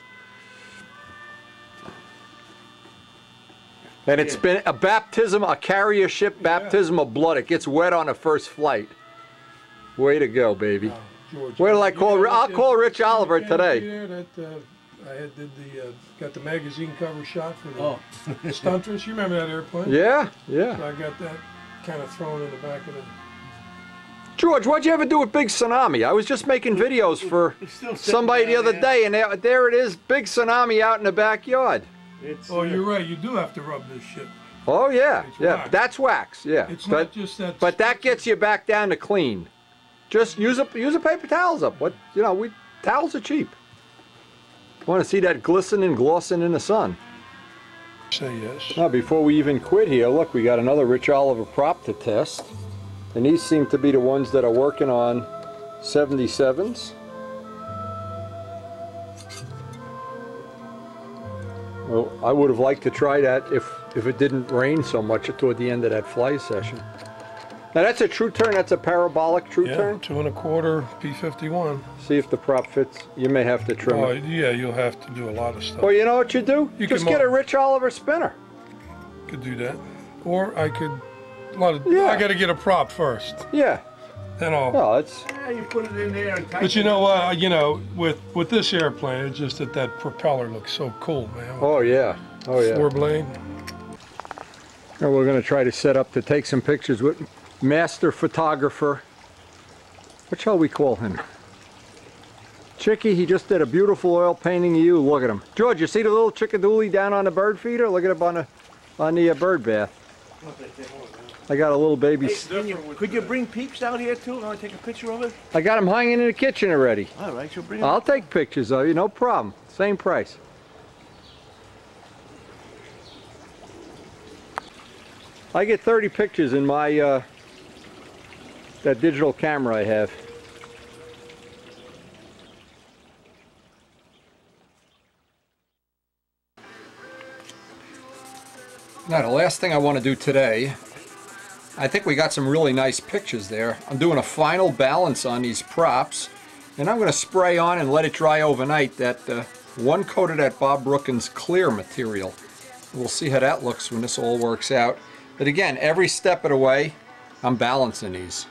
And it's been a baptism, a carrier ship baptism of blood. It gets wet on the first flight. Way to go, baby. George, Where did I call? I'll call Rich Oliver today. Got the magazine cover shot for the Stuntress. You remember that airplane? Yeah, yeah. So I got that kind of thrown in the back of the... George, what'd you ever do with Big Tsunami? I was just making videos for somebody the other day, and there it is, Big Tsunami out in the backyard. Oh, you're right. You do have to rub this shit. Oh yeah, yeah. Wax. That's wax. Yeah. It's not just that. But that gets you back down to clean. Just use a paper towels up. What towels are cheap. Want to see that glistening, glossing in the sun? Say yes. Now, before we even quit here, look, we got another Rich Oliver prop to test, and these seem to be the ones that are working on 77s. Well, I would have liked to try that if it didn't rain so much toward the end of that fly session. Now that's a true turn. That's a parabolic true turn. 2 1/4 P51. See if the prop fits. You may have to trim it. Yeah, you'll have to do a lot of stuff. Well, you know what you do? Just get a Rich Oliver spinner. Could do that, or I could. I got to get a prop first. Yeah. Then I'll. No, it's. Yeah, you put it in there and tighten. But you know what? With this airplane, it's just that propeller looks so cool, man. Oh yeah. Oh yeah. 4-blade. And we're going to try to set up to take some pictures with master photographer. What shall we call him? Chicky, he just did a beautiful oil painting of you. Look at him. George, you see the little chickadoodle down on the bird feeder? Look at him on the bird bath. I got a little baby. Hey, could you bring Peeps down here too? I want to take a picture of it. I got him hanging in the kitchen already. All right, you'll bring him. I'll take pictures of you, no problem. Same price. I get 30 pictures in my that digital camera I have. Now the last thing I want to do today, I think we got some really nice pictures there. I'm doing a final balance on these props, and I'm going to spray on and let it dry overnight that one coat of that Bob Brookins clear material. We'll see how that looks when this all works out. But again, every step of the way, I'm balancing these.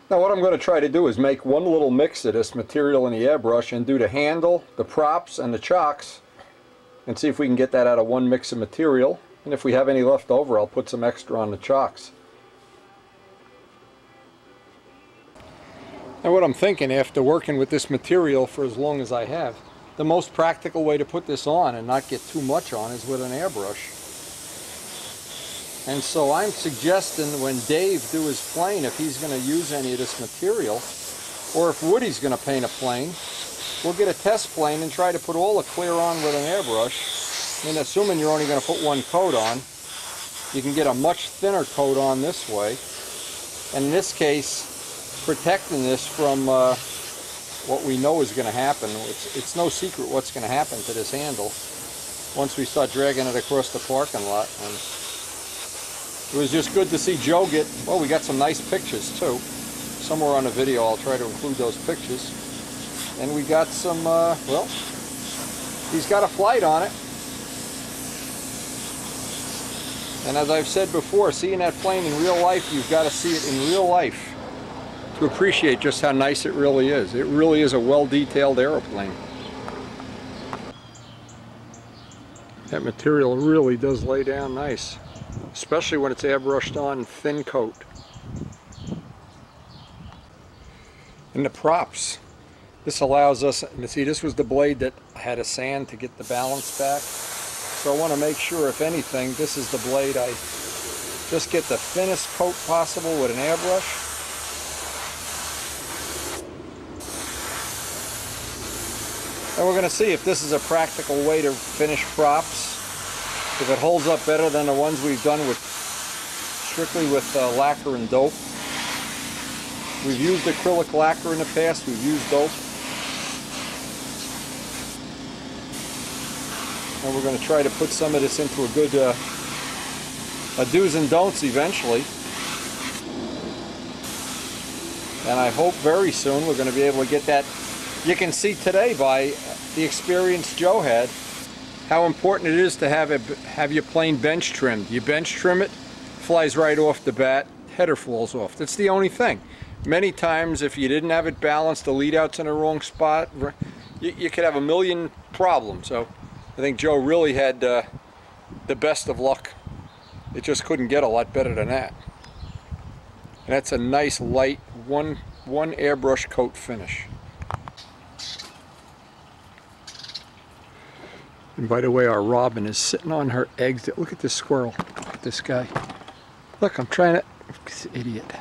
Now what I'm going to try to do is make one little mix of this material in the airbrush and do the handle, the props, and the chocks, and see if we can get that out of one mix of material. And if we have any left over, I'll put some extra on the chocks. Now what I'm thinking, after working with this material for as long as I have, the most practical way to put this on and not get too much on is with an airbrush. And so I'm suggesting when Dave do his plane, if he's going to use any of this material, or if Woody's going to paint a plane, we'll get a test plane and try to put all the clear on with an airbrush. And assuming you're only going to put one coat on, you can get a much thinner coat on this way. And in this case, protecting this from what we know is going to happen. It's no secret what's going to happen to this handle once we start dragging it across the parking lot. And it was just good to see Joe get, well, we got some nice pictures too. Somewhere on the video I'll try to include those pictures. And we got some, well, he's got a flight on it. And as I've said before, seeing that plane in real life, you've got to see it in real life to appreciate just how nice it really is. It really is a well-detailed aeroplane. That material really does lay down nice, especially when it's airbrushed on thin coat. And the props. This allows us, and see, this was the blade that I had to sand to get the balance back. So I want to make sure, if anything, this is the blade I just get the thinnest coat possible with an airbrush. And we're going to see if this is a practical way to finish props. If it holds up better than the ones we've done with strictly with lacquer and dope. We've used acrylic lacquer in the past, we've used dope. And we're going to try to put some of this into a good a do's and don'ts eventually. And I hope very soon we're going to be able to get that. You can see today by the experience Joe had how important it is to have your plane bench trimmed. You bench trim it, flies right off the bat, header falls off. That's the only thing. Many times if you didn't have it balanced, the lead out's in the wrong spot, you could have a million problems. So I think Joe really had the best of luck. It just couldn't get a lot better than that. And that's a nice light one airbrush coat finish. And by the way, our robin is sitting on her eggs. Look at this squirrel. Look at this guy. Look, I'm trying to, this idiot.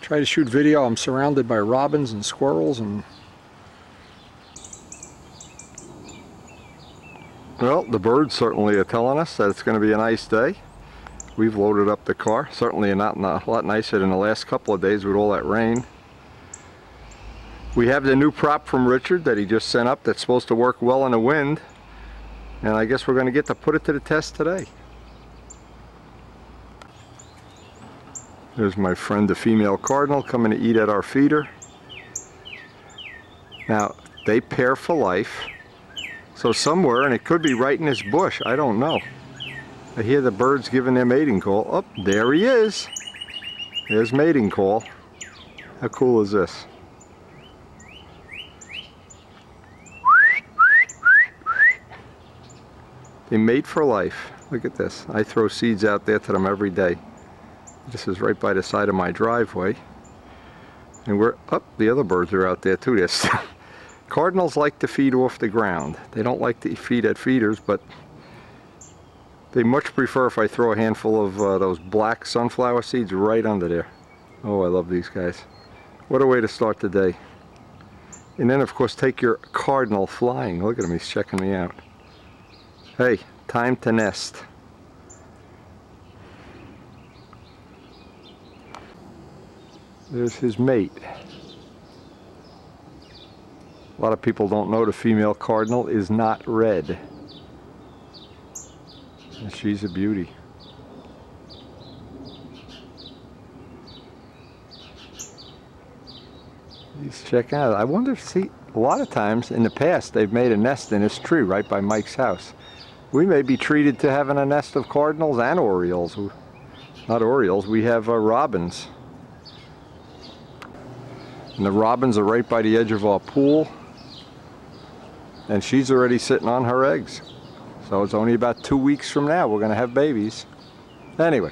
Try to shoot video. I'm surrounded by robins and squirrels and. Well, the birds certainly are telling us that it's going to be a nice day. We've loaded up the car. Certainly a lot nicer than the last couple of days with all that rain. We have the new prop from Richard that he just sent up that's supposed to work well in the wind. And I guess we're going to get to put it to the test today. There's my friend the female cardinal coming to eat at our feeder. Now, they pair for life. So somewhere, and it could be right in this bush, I don't know. I hear the birds giving their mating call. Oh, there he is. There's mating call. How cool is this? They mate for life. Look at this. I throw seeds out there to them every day. This is right by the side of my driveway. And we're up. The other birds are out there too. There's cardinals like to feed off the ground. They don't like to feed at feeders, but they much prefer if I throw a handful of those black sunflower seeds right under there. Oh, I love these guys. What a way to start the day. And then of course take your cardinal flying. Look at him, he's checking me out. Hey, time to nest. There's his mate. A lot of people don't know the female cardinal is not red. And she's a beauty. He's checking out. I wonder if, see, a lot of times in the past they've made a nest in this tree right by Mike's house. We may be treated to having a nest of cardinals and orioles. Not orioles, we have robins. And the robins are right by the edge of our pool. And she's already sitting on her eggs. So it's only about 2 weeks from now we're going to have babies. Anyway,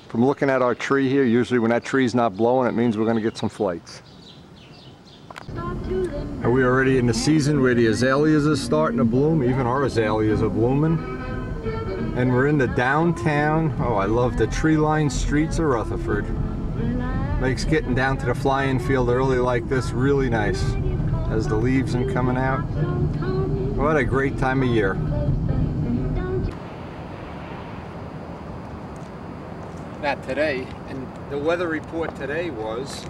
from looking at our tree here, usually when that tree's not blowing, it means we're going to get some flights. Are we already in the season where the azaleas are starting to bloom? Even our azaleas are blooming. And we're in the downtown, oh, I love the tree-lined streets of Rutherford. Makes getting down to the flying field early like this really nice as the leaves are coming out. What a great time of year. Not today, and the weather report today was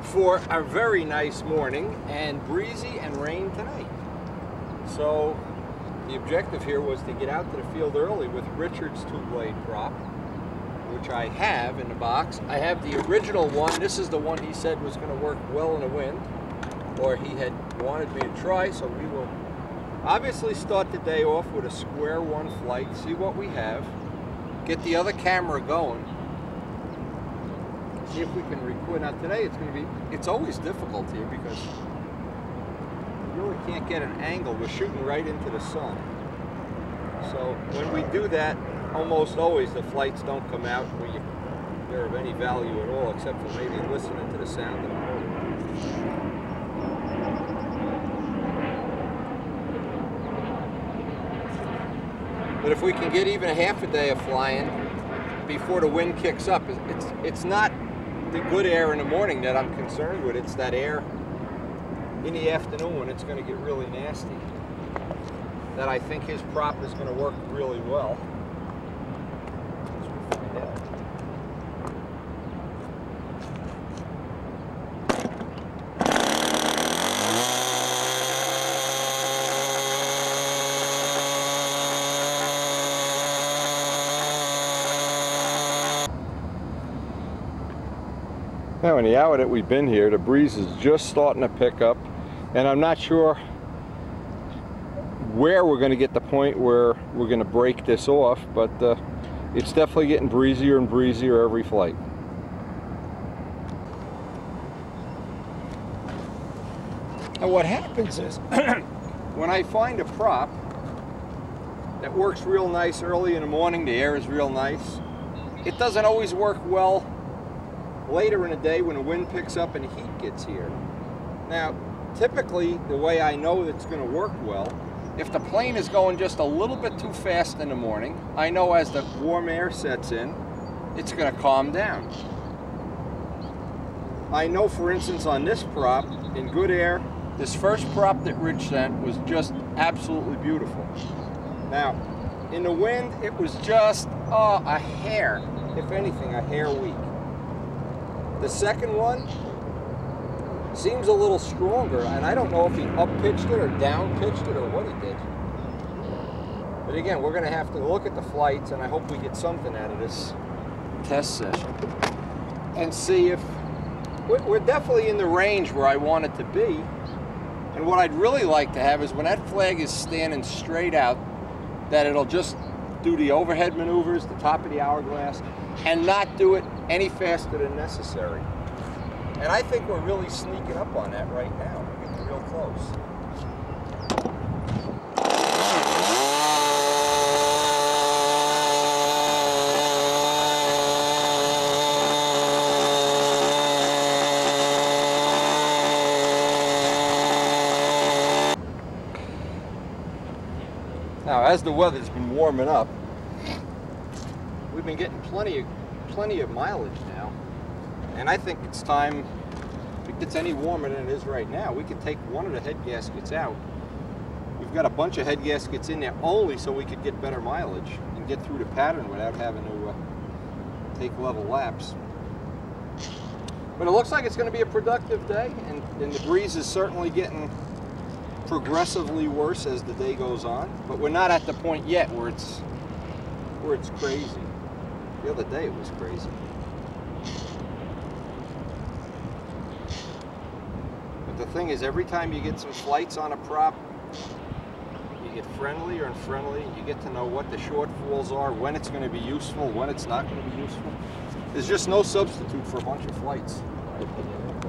for a very nice morning and breezy and rain tonight. So the objective here was to get out to the field early with Richard's 2-blade prop, which I have in the box. I have the original one. This is the one he said was going to work well in the wind, or he had wanted me to try, so we will obviously start the day off with a square one flight, see what we have, get the other camera going, see if we can record. Now today it's always difficult here because you really can't get an angle. We're shooting right into the sun. So when we do that, almost always the flights don't come out where they're of any value at all, except for maybe listening to the sound of the motor. But if we can get even a half a day of flying before the wind kicks up, it's not the good air in the morning that I'm concerned with. It's that air in the afternoon when it's going to get really nasty that I think his prop is going to work really well. Now in the hour that we've been here, the breeze is just starting to pick up, and I'm not sure where we're going to get the point where we're going to break this off, but it's definitely getting breezier and breezier every flight. Now what happens is, when I find a prop that works real nice early in the morning, the air is real nice, it doesn't always work well later in the day when the wind picks up and heat gets here. Now, typically, the way I know that's going to work well, if the plane is going just a little bit too fast in the morning, I know as the warm air sets in, it's going to calm down. I know, for instance, on this prop, in good air, this first prop that Rich sent was just absolutely beautiful. Now, in the wind, it was just a hair, if anything, a hair weak. The second one seems a little stronger, and I don't know if he up-pitched it or down-pitched it or what he did. But again, we're going to have to look at the flights, and I hope we get something out of this test session and see if we're definitely in the range where I want it to be. And what I'd really like to have is when that flag is standing straight out, that it'll just do the overhead maneuvers, the top of the hourglass, and not do it any faster than necessary. And I think we're really sneaking up on that right now. We're getting real close. Now, as the weather's been warming up, we've been getting plenty of mileage now, and I think it's time. If it gets any warmer than it is right now, we could take one of the head gaskets out. We've got a bunch of head gaskets in there only so we could get better mileage and get through the pattern without having to take level laps. But it looks like it's going to be a productive day, and the breeze is certainly getting progressively worse as the day goes on. But we're not at the point yet where it's crazy. The other day it was crazy. But the thing is, every time you get some flights on a prop, you get friendlier and friendlier. You get to know what the shortfalls are, when it's going to be useful, when it's not going to be useful. There's just no substitute for a bunch of flights, in my opinion, anyway.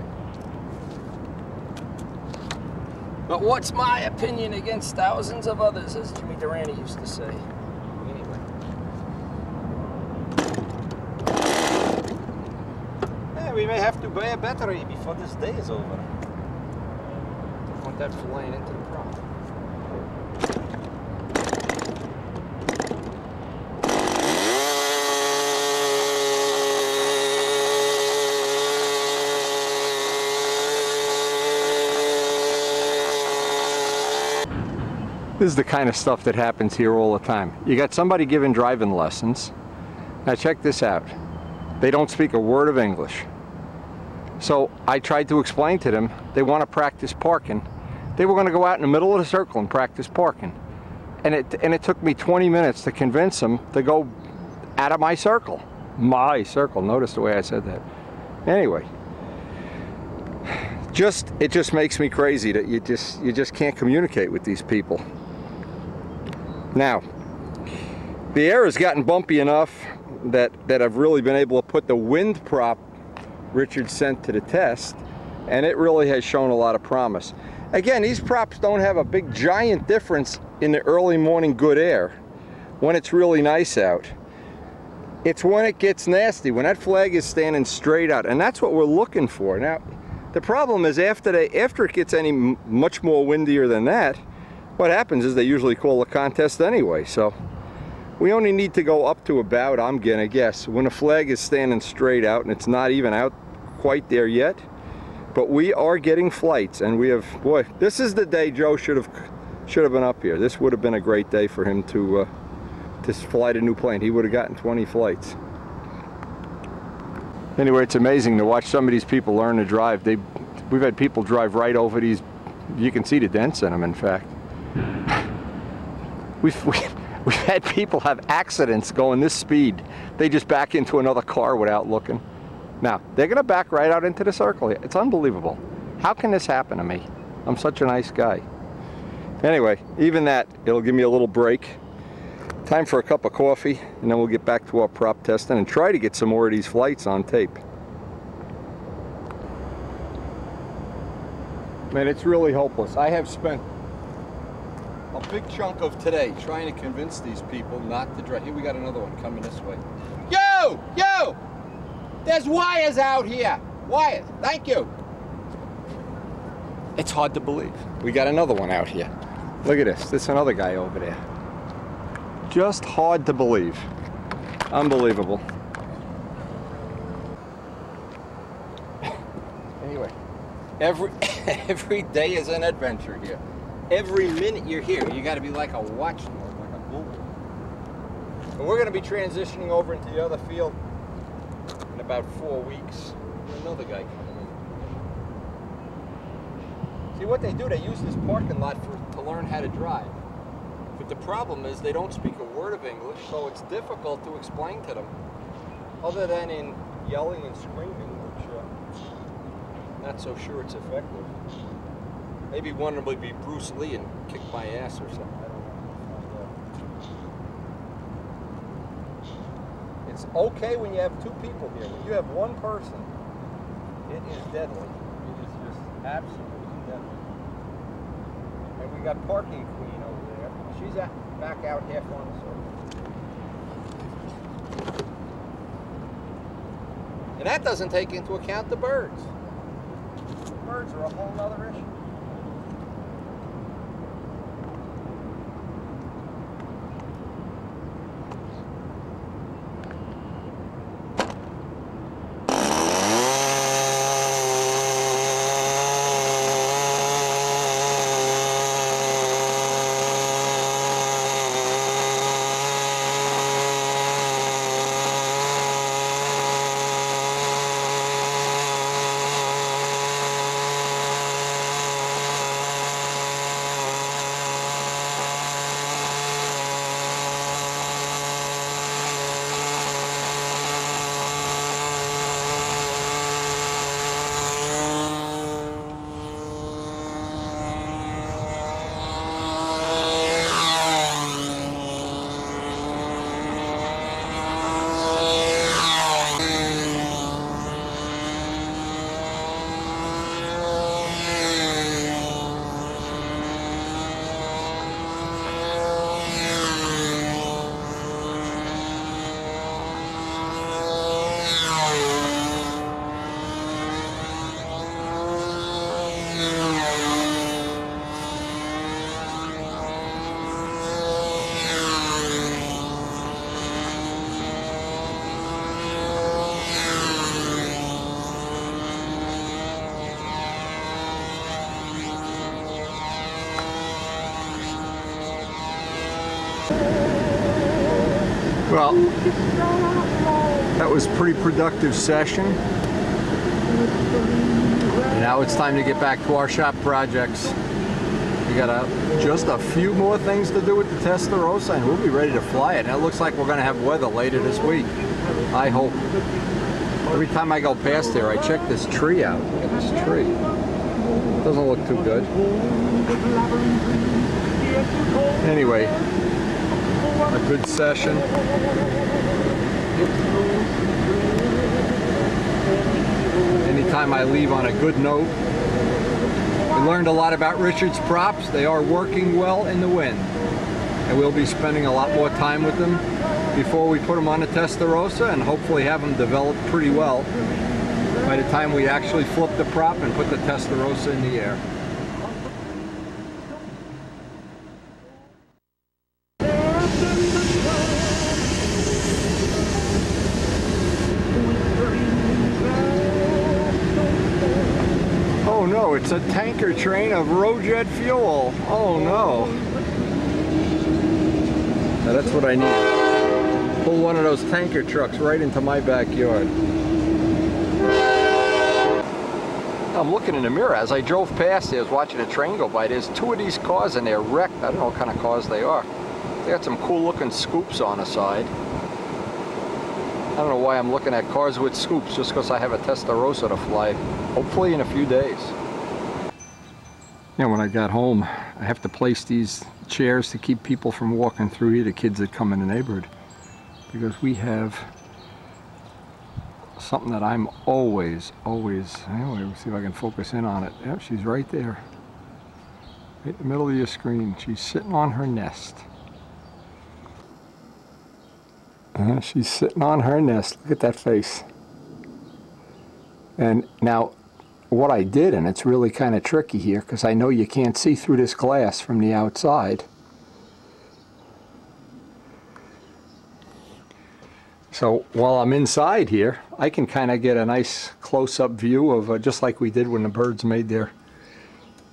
But what's my opinion against thousands of others, as Jimmy Durante used to say. Anyway. Yeah, we may have to buy a battery before this day is over. Don't want that flying into the prop. This is the kind of stuff that happens here all the time. You got somebody giving driving lessons. Now check this out. They don't speak a word of English. So I tried to explain to them, they want to practice parking. They were going to go out in the middle of the circle and practice parking. And it took me 20 minutes to convince them to go out of my circle. My circle, notice the way I said that. Anyway. It just makes me crazy that you just can't communicate with these people. Now, the air has gotten bumpy enough that I've really been able to put the wind prop Richard sent to the test, and it really has shown a lot of promise. Again, these props don't have a big giant difference in the early morning good air when it's really nice out. It's when it gets nasty, when that flag is standing straight out, and that's what we're looking for. Now, the problem is after it gets any much more windier than that, what happens is they usually call a contest anyway. So we only need to go up to about, I'm gonna guess, when the flag is standing straight out, and it's not even out quite there yet. But we are getting flights, and we have, boy, this is the day Joe should have been up here. This would have been a great day for him to fly a new plane. He would have gotten 20 flights. Anyway, it's amazing to watch some of these people learn to drive. We've had people drive right over these. You can see the dents in them, in fact. We've had people have accidents going this speed. They just back into another car without looking. Now, they're going to back right out into the circle here. It's unbelievable. How can this happen to me? I'm such a nice guy. Anyway, even that, it'll give me a little break. Time for a cup of coffee, and then we'll get back to our prop testing and try to get some more of these flights on tape. Man, it's really hopeless. I have spent a big chunk of today trying to convince these people not to drive. Here, we got another one coming this way. Yo! Yo! There's wires out here! Wires! Thank you! It's hard to believe. We got another one out here. Look at this. There's another guy over there. Just hard to believe. Unbelievable. Anyway, every day is an adventure here. Every minute you're here, you got to be like a watchdog, like a bull. And we're going to be transitioning over into the other field in about 4 weeks. Another guy coming in. See what they do? They use this parking lot to learn how to drive. But the problem is they don't speak a word of English, so it's difficult to explain to them, other than in yelling and screaming, which I'm not so sure it's effective. Maybe one would be Bruce Lee and kick my ass or something. I don't know. It's okay when you have two people here. When you have one person, it is deadly. It is just absolutely deadly. And we got parking queen over there. She's back out half on the circle. And that doesn't take into account the birds. The birds are a whole nother issue. Well, that was a pretty productive session. And now it's time to get back to our shop projects. We got just a few more things to do with the Testarossa and we'll be ready to fly it. And it looks like we're going to have weather later this week. I hope. Every time I go past there, I check this tree out. Look at this tree. Doesn't look too good. Anyway, a good session. Anytime I leave on a good note. We learned a lot about Richard's props. They are working well in the wind. And we'll be spending a lot more time with them before we put them on the Testarossa and hopefully have them develop pretty well by the time we actually flip the prop and put the Testarossa in the air. Oh no, it's a tanker train of Rojet fuel. Oh no. Now that's what I need. Pull one of those tanker trucks right into my backyard. I'm looking in the mirror as I drove past. I was watching a train go by. There's two of these cars and they're wrecked. I don't know what kind of cars they are. They got some cool looking scoops on the side. I don't know why I'm looking at cars with scoops, just because I have a Testarossa to fly, hopefully in a few days. Yeah, when I got home, I have to place these chairs to keep people from walking through here, the kids that come in the neighborhood, because we have something that I'm always, anyway, let's see if I can focus in on it. Yep, she's right there, right in the middle of your screen. She's sitting on her nest. She's sitting on her nest. Look at that face. And now, what I did, and it's really kind of tricky here, because I know you can't see through this glass from the outside. So while I'm inside here, I can kind of get a nice close-up view of just like we did when the birds made their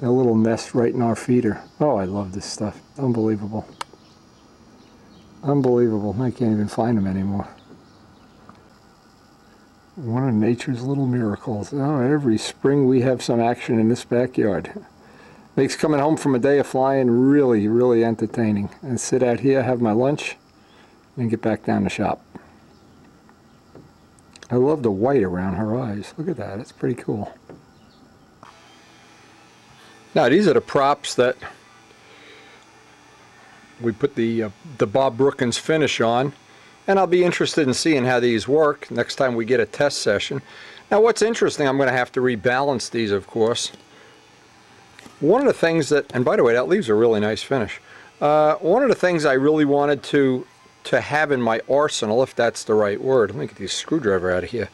little nest right in our feeder. Oh, I love this stuff. Unbelievable. Unbelievable. I can't even find them anymore. One of nature's little miracles. Oh, every spring we have some action in this backyard. Makes coming home from a day of flying really, really entertaining. And sit out here, have my lunch, and get back down to shop. I love the white around her eyes. Look at that. It's pretty cool. Now, these are the props that we put the Bob Brookins finish on, and I'll be interested in seeing how these work next time we get a test session. Now what's interesting, I'm going to have to rebalance these, of course. One of the things that, and by the way, that leaves a really nice finish. One of the things I really wanted to have in my arsenal, if that's the right word, let me get this screwdriver out of here.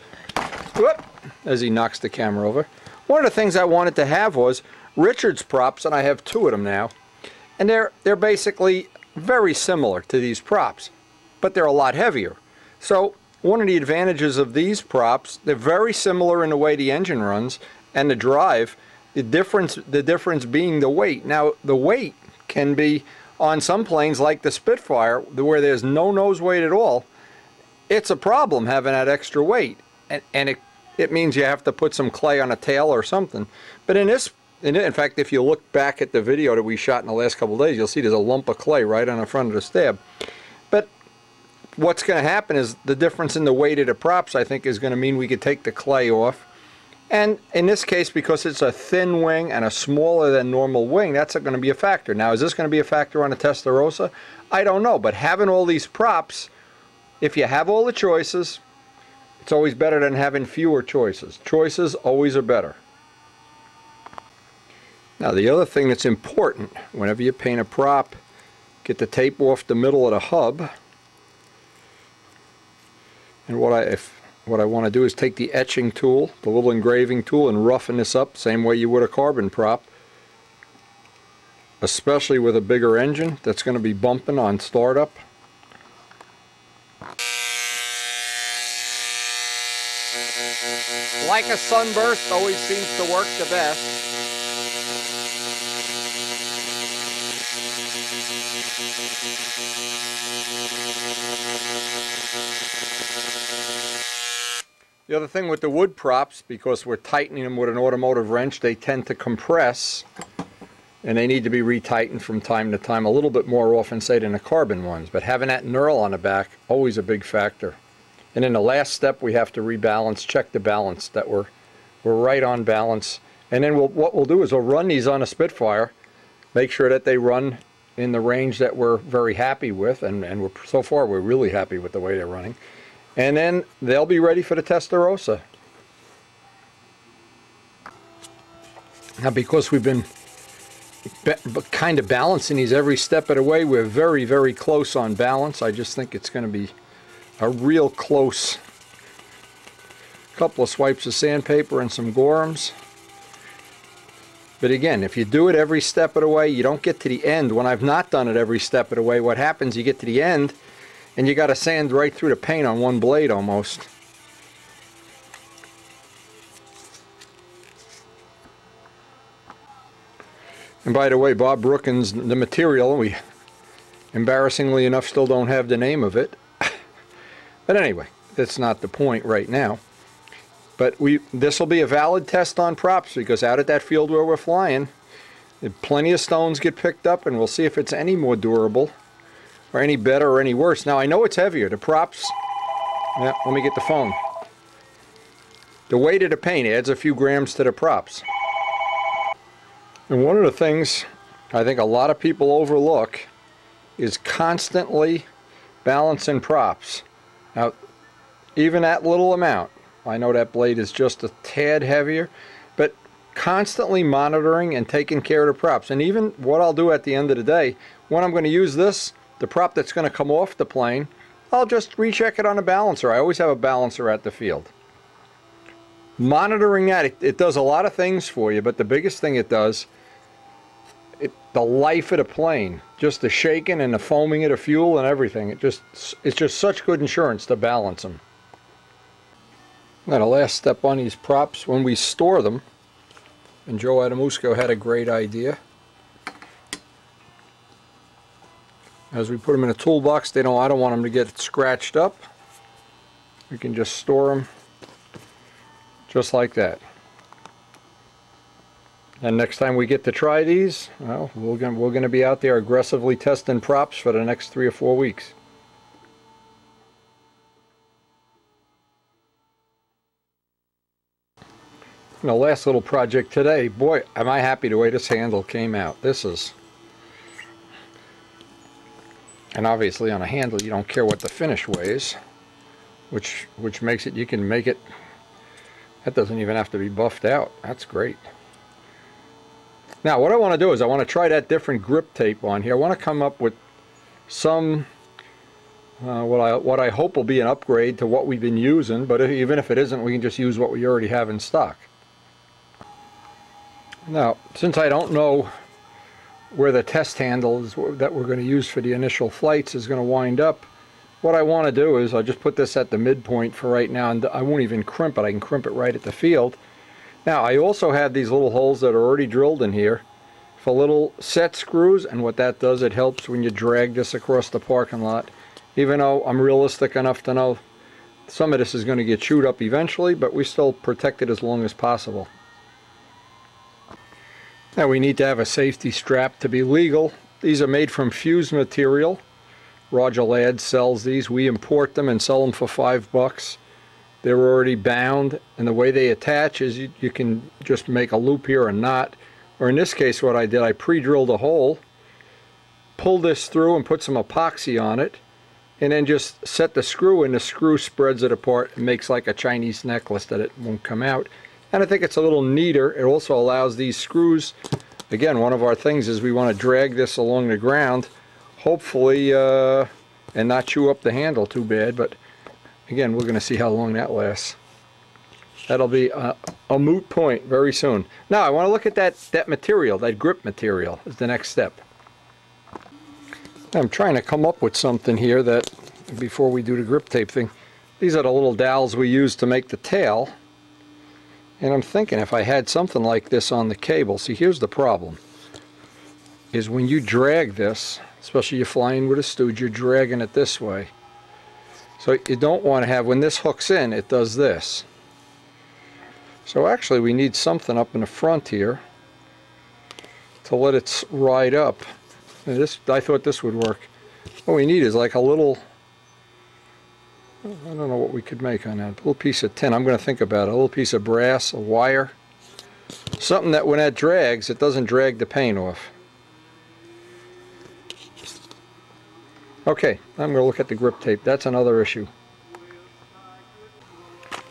Whoop, as he knocks the camera over. One of the things I wanted to have was Richard's props, and I have two of them now. And they're basically very similar to these props, but they're a lot heavier. So one of the advantages of these props, they're very similar in the way the engine runs and the drive. The difference being the weight. Now the weight can be on some planes like the Spitfire, where there's no nose weight at all. It's a problem having that extra weight, and it means you have to put some clay on a tail or something. But in fact, if you look back at the video that we shot in the last couple of days, you'll see there's a lump of clay right on the front of the stab. But what's going to happen is the difference in the weight of the props, I think, is going to mean we could take the clay off. And in this case, because it's a thin wing and a smaller than normal wing, that's going to be a factor. Now, is this going to be a factor on a Testarossa? I don't know. But having all these props, if you have all the choices, it's always better than having fewer choices. Choices always are better. Now the other thing that's important, whenever you paint a prop, get the tape off the middle of the hub. And what I want to do is take the etching tool, the little engraving tool, and roughen this up same way you would a carbon prop, especially with a bigger engine that's going to be bumping on startup. Like a sunburst always seems to work the best. The other thing with the wood props, because we're tightening them with an automotive wrench, they tend to compress, and they need to be retightened from time to time, a little bit more often, say, than the carbon ones. But having that knurl on the back, always a big factor. And in the last step, we have to rebalance, check the balance, that we're right on balance. And then what we'll do is we'll run these on a Spitfire, make sure that they run in the range that we're very happy with, and so far we're really happy with the way they're running. And then they'll be ready for the Testarossa. Now, because we've been kind of balancing these every step of the way, we're very, very close on balance. I just think it's going to be a real close couple of swipes of sandpaper and some Gorhams. But again, if you do it every step of the way, you don't get to the end. When I've not done it every step of the way, what happens, you get to the end and you got to sand right through the paint on one blade almost. And by the way, Bob Brookins, the material, we embarrassingly enough still don't have the name of it. But anyway, that's not the point right now. But this will be a valid test on props, because out at that field where we're flying, plenty of stones get picked up, and we'll see if it's any more durable or any better or any worse. Now, I know it's heavier. The props, yeah, let me get the phone. The weight of the paint adds a few grams to the props. And one of the things I think a lot of people overlook is constantly balancing props. Now, even that little amount, I know that blade is just a tad heavier, but constantly monitoring and taking care of the props. And even what I'll do at the end of the day, when I'm going to use this, the prop that's going to come off the plane, I'll just recheck it on a balancer. I always have a balancer at the field. Monitoring that, it does a lot of things for you, but the biggest thing it does, the life of the plane, just the shaking and the foaming of the fuel and everything, it's just such good insurance to balance them. Now, the last step on these props, when we store them, and Joe Adamusco had a great idea. As we put them in a toolbox, I don't want them to get scratched up. We can just store them just like that. And next time we get to try these, well, we're going to be out there aggressively testing props for the next 3 or 4 weeks. And the last little project today, boy, am I happy the way this handle came out. This is, and obviously on a handle you don't care what the finish weighs, which makes it, you can make it, that doesn't even have to be buffed out. That's great. Now what I want to do is I want to try that different grip tape on here. I want to come up with some what I hope will be an upgrade to what we've been using, but even if it isn't, we can just use what we already have in stock. Now, since I don't know where the test handle is that we're going to use for the initial flights is going to wind up, what I want to do is I'll just put this at the midpoint for right now, and I won't even crimp it. I can crimp it right at the field. Now, I also have these little holes that are already drilled in here for little set screws, and what that does, it helps when you drag this across the parking lot. Even though I'm realistic enough to know some of this is going to get chewed up eventually, but we still protect it as long as possible. Now we need to have a safety strap to be legal. These are made from fused material. Roger Ladd sells these. We import them and sell them for $5. They're already bound, and the way they attach is you can just make a loop here or not. Or in this case, what I did, I pre-drilled a hole, pulled this through and put some epoxy on it, and then just set the screw, and the screw spreads it apart and makes like a Chinese necklace that it won't come out. And I think it's a little neater. It also allows these screws, again, one of our things is we want to drag this along the ground, hopefully, and not chew up the handle too bad, but again, we're going to see how long that lasts. That'll be a moot point very soon. Now I want to look at that material, that grip material is the next step. I'm trying to come up with something here that, before we do the grip tape thing, these are the little dowels we use to make the tail. And I'm thinking if I had something like this on the cable, see, here's the problem, is when you drag this, especially you're flying with a stooge, you're dragging it this way. So you don't want to have, when this hooks in, it does this. So actually we need something up in the front here to let it ride up. And this, I thought this would work. What we need is like a little, I don't know what we could make on that, a little piece of tin. I'm going to think about it. A little piece of brass, a wire, something that when that drags, it doesn't drag the paint off. Okay, I'm going to look at the grip tape. That's another issue.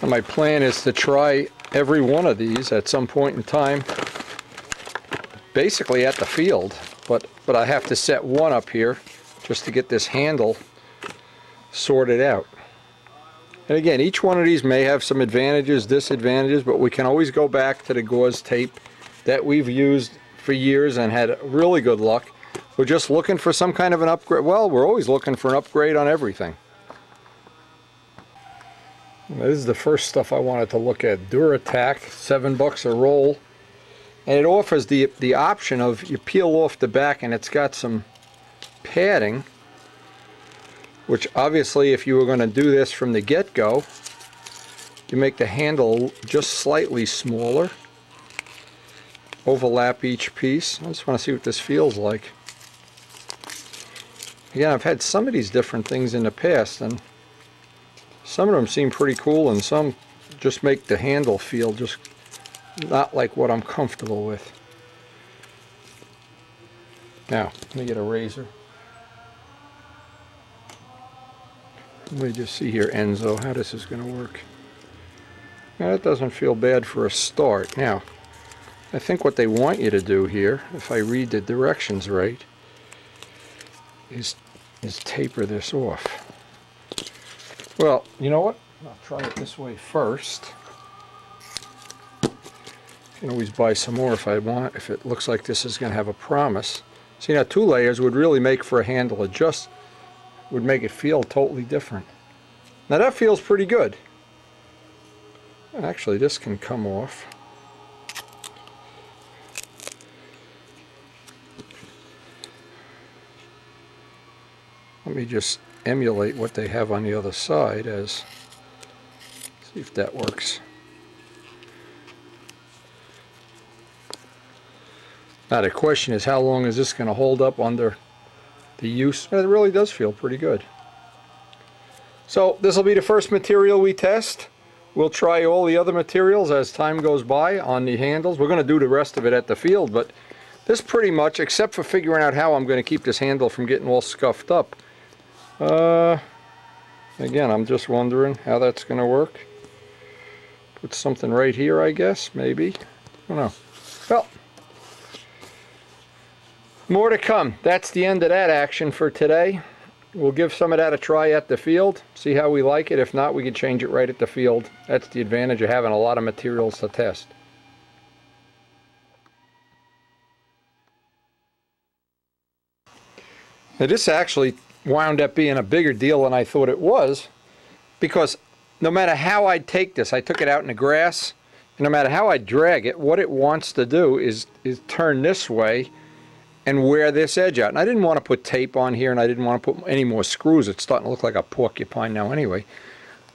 And my plan is to try every one of these at some point in time, basically at the field, but I have to set one up here just to get this handle sorted out. And again, each one of these may have some advantages, disadvantages, but we can always go back to the gauze tape that we've used for years and had really good luck. We're just looking for some kind of an upgrade. Well, we're always looking for an upgrade on everything. This is the first stuff I wanted to look at. Duratac, $7 a roll. And it offers the option of you peel off the back and it's got some padding, which obviously if you were going to do this from the get-go, you make the handle just slightly smaller, overlap each piece. I just want to see what this feels like. Again, I've had some of these different things in the past, and some of them seem pretty cool, and some just make the handle feel just not like what I'm comfortable with. Now, let me get a razor. Let me just see here, Enzo, how this is going to work. Now, that doesn't feel bad for a start. Now, I think what they want you to do here, if I read the directions right, is taper this off. Well, you know what? I'll try it this way first. You can always buy some more if I want, if it looks like this is going to have a promise. See, now 2 layers would really make for a handle. It just would make it feel totally different. Now that feels pretty good. Actually, this can come off. Let me just emulate what they have on the other side, as see if that works. Now the question is, how long is this going to hold up under the use? And it really does feel pretty good. So this will be the first material we test. We'll try all the other materials as time goes by on the handles. We're going to do the rest of it at the field, but this pretty much, except for figuring out how I'm going to keep this handle from getting all scuffed up. Again, I'm just wondering how that's going to work. Put something right here, I guess, maybe. I don't know. Well, more to come. That's the end of that action for today. We'll give some of that a try at the field, see how we like it. If not, we can change it right at the field. That's the advantage of having a lot of materials to test. Now this actually wound up being a bigger deal than I thought it was, because no matter how I take this, I took it out in the grass, and no matter how I drag it, what it wants to do is turn this way and wear this edge out. And I didn't want to put tape on here, and I didn't want to put any more screws. It's starting to look like a porcupine now anyway.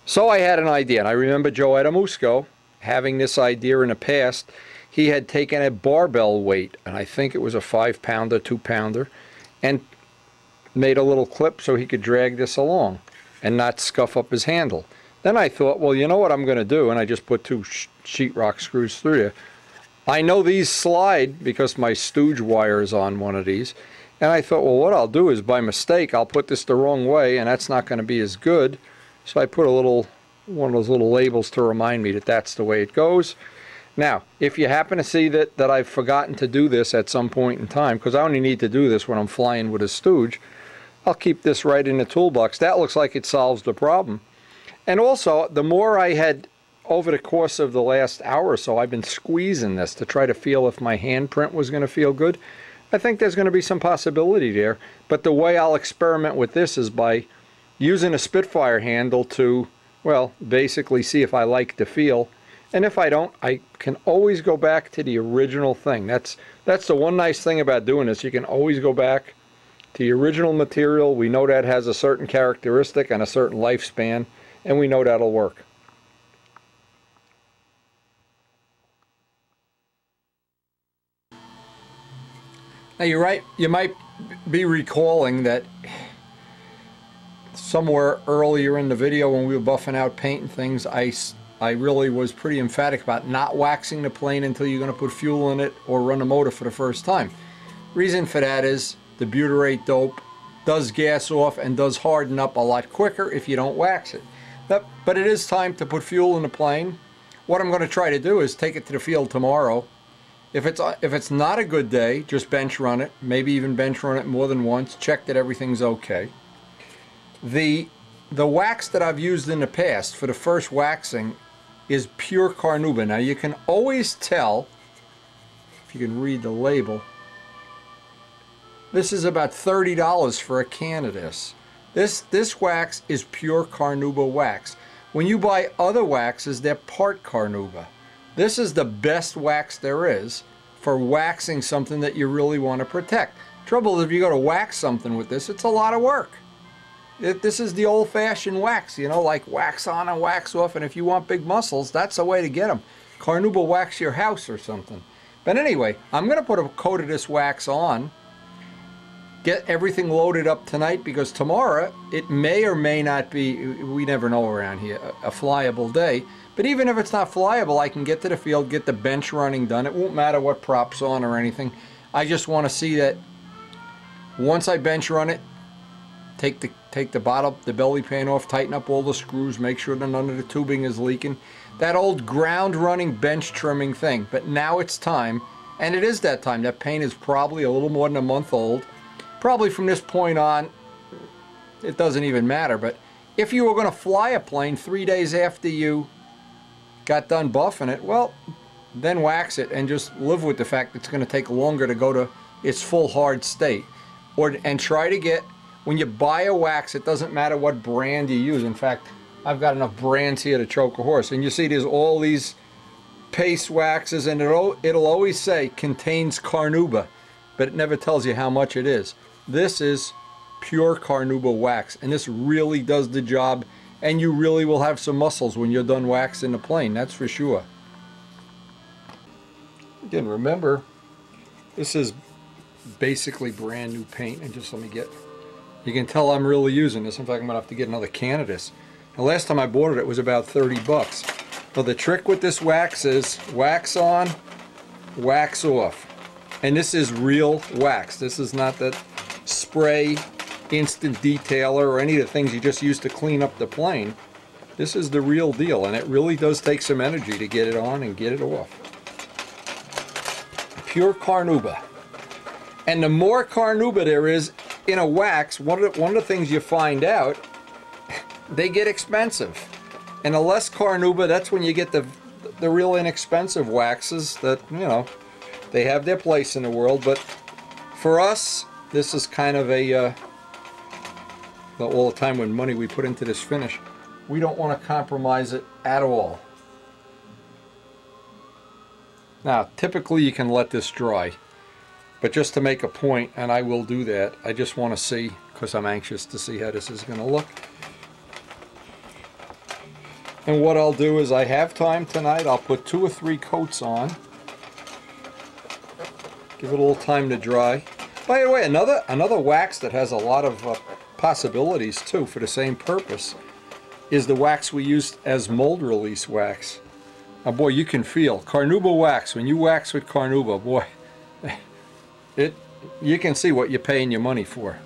So I had an idea, and I remember Joe Adamusco having this idea in the past. He had taken a barbell weight, and I think it was a 5-pounder, 2-pounder, and made a little clip so he could drag this along and not scuff up his handle. Then I thought, well, you know what I'm going to do, and I just put 2 sheetrock screws through there. I know these slide because my stooge wire is on one of these, and I thought, well, what I'll do is by mistake I'll put this the wrong way, and that's not going to be as good. So I put one of those little labels to remind me that that's the way it goes. Now, if you happen to see that I've forgotten to do this at some point in time, because I only need to do this when I'm flying with a stooge, I'll keep this right in the toolbox. That looks like it solves the problem. And also, the more I had, over the course of the last hour or so, I've been squeezing this to try to feel if my handprint was going to feel good. I think there's going to be some possibility there. But the way I'll experiment with this is by using a Spitfire handle to, well, basically see if I like the feel. And if I don't, I can always go back to the original thing. That's the one nice thing about doing this. You can always go back to the original material. We know that has a certain characteristic and a certain lifespan, and we know that'll work. Now you're right, you might be recalling that somewhere earlier in the video when we were buffing out paint and things, I really was pretty emphatic about not waxing the plane until you're going to put fuel in it or run the motor for the first time. Reason for that is the butyrate dope does gas off and does harden up a lot quicker if you don't wax it. But it is time to put fuel in the plane. What I'm going to try to do is take it to the field tomorrow. If it's not a good day, just bench run it, maybe even bench run it more than once, check that everything's okay. The wax that I've used in the past for the first waxing is pure carnauba. Now you can always tell, if you can read the label, this is about $30 for a can of this. This wax is pure carnauba wax. When you buy other waxes, they're part carnauba. This is the best wax there is for waxing something that you really want to protect. Trouble is, if you go to wax something with this, it's a lot of work. This is the old-fashioned wax, you know, like wax on and wax off, and if you want big muscles, that's the way to get them. Carnauba wax your house or something. But anyway, I'm going to put a coat of this wax on, get everything loaded up tonight, because tomorrow it may or may not be, we never know around here, a flyable day. But even if it's not flyable, I can get to the field, get the bench running done. It won't matter what props on or anything. I just want to see that once I bench run it, take the bottom, the belly pan off, tighten up all the screws, make sure that none of the tubing is leaking. That old ground running bench trimming thing. But now it's time, and it is that time. That paint is probably a little more than a month old. Probably from this point on, it doesn't even matter. But if you were going to fly a plane 3 days after you got done buffing it, well, then wax it and just live with the fact it's going to take longer to go to its full hard state. And try to get, when you buy a wax, it doesn't matter what brand you use. In fact, I've got enough brands here to choke a horse. And you see there's all these paste waxes, and it'll always say contains carnauba, but it never tells you how much it is. This is pure carnauba wax, and this really does the job, and you really will have some muscles when you're done waxing the plane, that's for sure. Again, remember, this is basically brand new paint, and just let me get, you can tell I'm really using this. In fact, I'm gonna have to get another can of this. The last time I bought it, it was about 30 bucks. Well, the trick with this wax is wax on, wax off. And this is real wax. This is not that spray instant detailer or any of the things you just use to clean up the plane. This is the real deal, and it really does take some energy to get it on and get it off. Pure carnauba. And the more carnauba there is in a wax, one of the things you find out, they get expensive. And the less carnauba, that's when you get the real inexpensive waxes that, you know, they have their place in the world. But for us, this is kind of a, all the time when money we put into this finish, we don't want to compromise it at all. Now, typically you can let this dry, but just to make a point, and I will do that, I just want to see, because I'm anxious to see how this is going to look. And what I'll do is, I have time tonight, I'll put 2 or 3 coats on. Give it a little time to dry. By the way, another wax that has a lot of possibilities too for the same purpose is the wax we used as mold release wax. Now boy, you can feel carnauba wax. When you wax with carnauba, boy, you can see what you're paying your money for.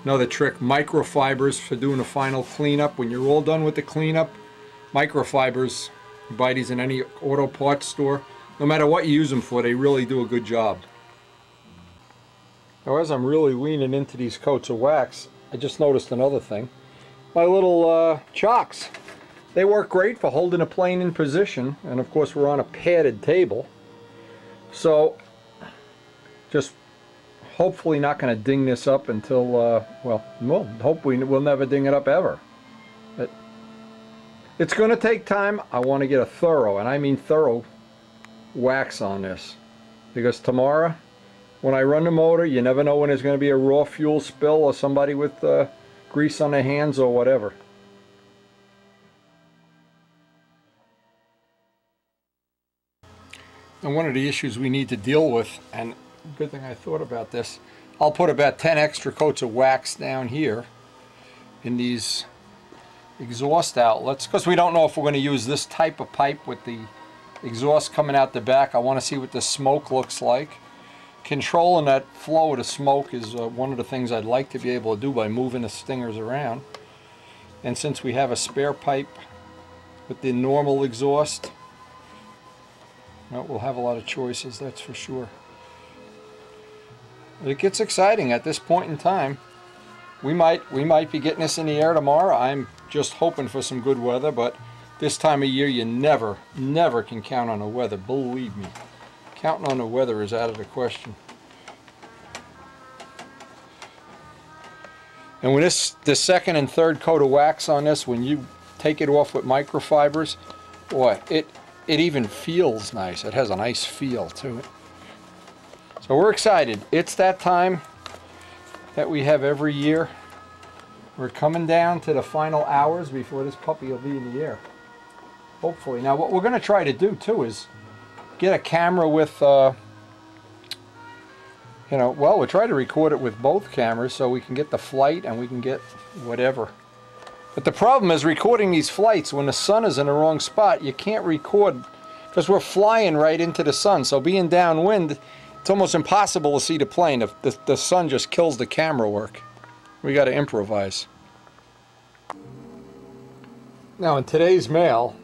Another trick, microfibers for doing a final cleanup. When you're all done with the cleanup, microfibers, you buy these in any auto parts store. No matter what you use them for, they really do a good job. Now, as I'm really leaning into these coats of wax, I just noticed another thing. my little chocks. They work great for holding a plane in position, and of course we're on a padded table. So just hopefully not going to ding this up until, well, hopefully we'll never ding it up ever. But it's going to take time. I want to get a thorough, and I mean thorough, wax on this. Because tomorrow, when I run the motor, you never know when there's going to be a raw fuel spill or somebody with grease on their hands or whatever. And one of the issues we need to deal with, and good thing I thought about this, I'll put about 10 extra coats of wax down here in these exhaust outlets, because we don't know if we're going to use this type of pipe with the exhaust coming out the back. I want to see what the smoke looks like. Controlling that flow of the smoke is one of the things I'd like to be able to do by moving the stingers around. And since we have a spare pipe with the normal exhaust, well, we'll have a lot of choices, that's for sure. But it gets exciting at this point in time. We might be getting this in the air tomorrow. I'm just hoping for some good weather, but this time of year you never can count on the weather, believe me. Counting on the weather is out of the question. And when the second and third coat of wax on this, when you take it off with microfibers, boy, it even feels nice. It has a nice feel to it. So we're excited. It's that time that we have every year. We're coming down to the final hours before this puppy will be in the air. Hopefully. Now what we're going to try to do too is get a camera with, well, we'll try to record it with both cameras so we can get the flight and we can get whatever. But the problem is recording these flights when the sun is in the wrong spot. You can't record because we're flying right into the sun. So being downwind, it's almost impossible to see the plane. If the sun just kills the camera work. We got to improvise. Now in today's mail,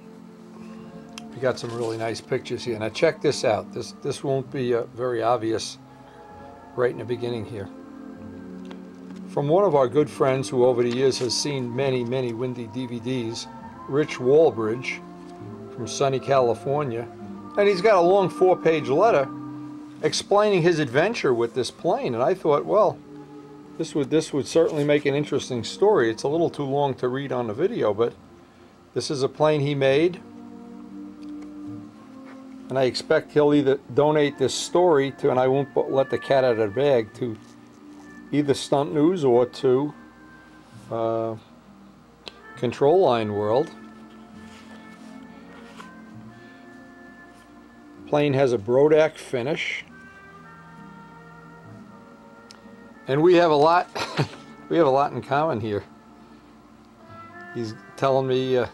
we got some really nice pictures here. Now check this out. This won't be very obvious right in the beginning here. From one of our good friends who over the years has seen many windy DVDs, Rich Walbridge from sunny California, and he's got a long 4-page letter explaining his adventure with this plane. And I thought, well, this would certainly make an interesting story. It's a little too long to read on the video, but this is a plane he made, and I expect he'll either donate this story to, and I won't let the cat out of the bag, to either Stunt News or to Control Line World. Plane has a Brodak finish, and we have a lot. We have a lot in common here. He's telling me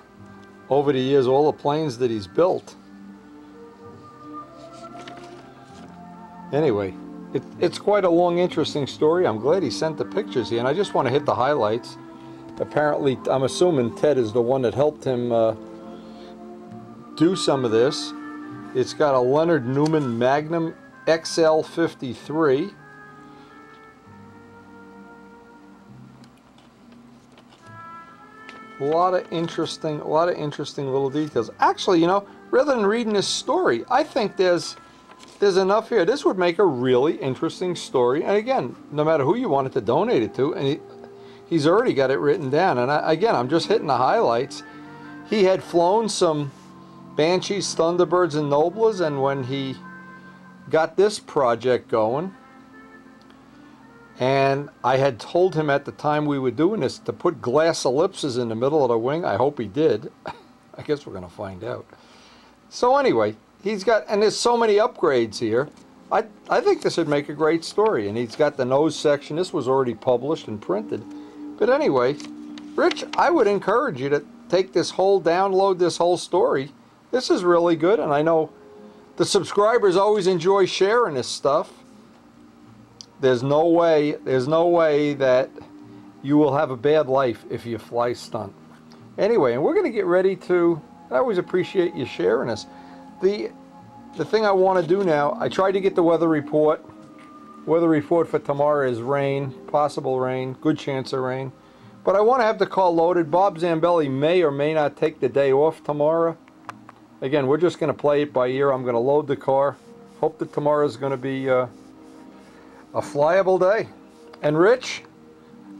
over the years all the planes that he's built. Anyway, it's quite a long, interesting story. I'm glad he sent the pictures here, and I just want to hit the highlights. Apparently, I'm assuming Ted is the one that helped him do some of this. It's got a Leonard Newman Magnum XL53. A lot of interesting little details. Actually, rather than reading this story, I think there's enough here. This would make a really interesting story. And again, no matter who you wanted to donate it to, and he's already got it written down. And again, I'm just hitting the highlights. He had flown some Banshees, Thunderbirds, and Noblas, and when he got this project going, and I had told him at the time we were doing this to put glass ellipses in the middle of the wing. I hope he did. I guess we're going to find out. So anyway, he's got, and there's so many upgrades here. I think this would make a great story. And he's got the nose section. This was already published and printed. But anyway, Rich, I would encourage you to take this whole, download this whole story. This is really good, and I know the subscribers always enjoy sharing this stuff. There's no way that you will have a bad life if you fly stunt. Anyway, and we're going to get ready to, I always appreciate you sharing this. The thing I want to do now, I tried to get the weather report. Weather report for tomorrow is rain, possible rain, good chance of rain. But I want to have the car loaded. Bob Zambelli may or may not take the day off tomorrow. Again, we're just going to play it by ear. I'm going to load the car. Hope that tomorrow's going to be a flyable day. And Rich,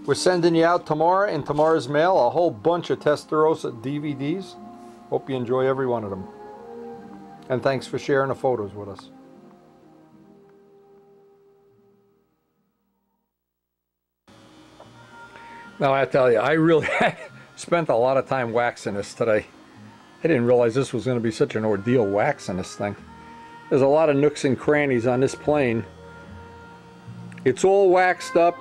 we're sending you out tomorrow in tomorrow's mail a whole bunch of Testarossa DVDs. Hope you enjoy every one of them. And thanks for sharing the photos with us. Now I tell you, I really spent a lot of time waxing this today. I didn't realize this was going to be such an ordeal waxing this thing. There's a lot of nooks and crannies on this plane. It's all waxed up.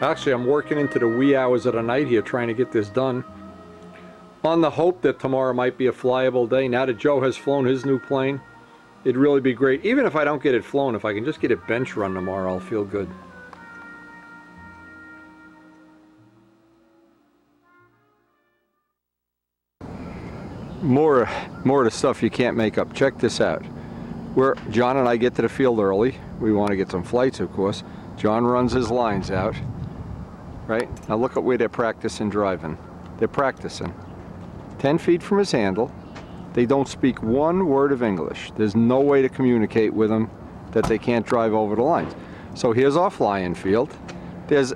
Actually, I'm working into the wee hours of the night here trying to get this done, on the hope that tomorrow might be a flyable day. Now that Joe has flown his new plane, it'd really be great. Even if I don't get it flown, if I can just get it bench run tomorrow, I'll feel good. More of the stuff you can't make up. Check this out. John and I get to the field early. We want to get some flights, of course. John runs his lines out. Right? Now look at where they're practicing driving. They're practicing 10 feet from his handle. They don't speak one word of English. There's no way to communicate with them that they can't drive over the lines. So here's our flying field. There's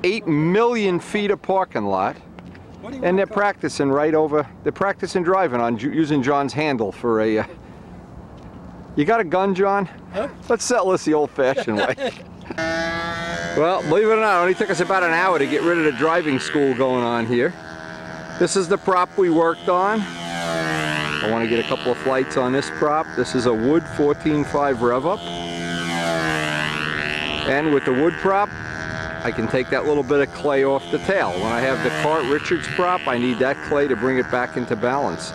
8 million feet of parking lot. And they're practicing right over, they're practicing driving on using John's handle for a, you got a gun, John? Huh? Let's settle this the old-fashioned way. Well, believe it or not, it only took us about an hour to get rid of the driving school going on here. This is the prop we worked on. I want to get a couple of flights on this prop. This is a Wood 14.5 rev up. And with the wood prop, I can take that little bit of clay off the tail. When I have the Cart Richards prop, I need that clay to bring it back into balance.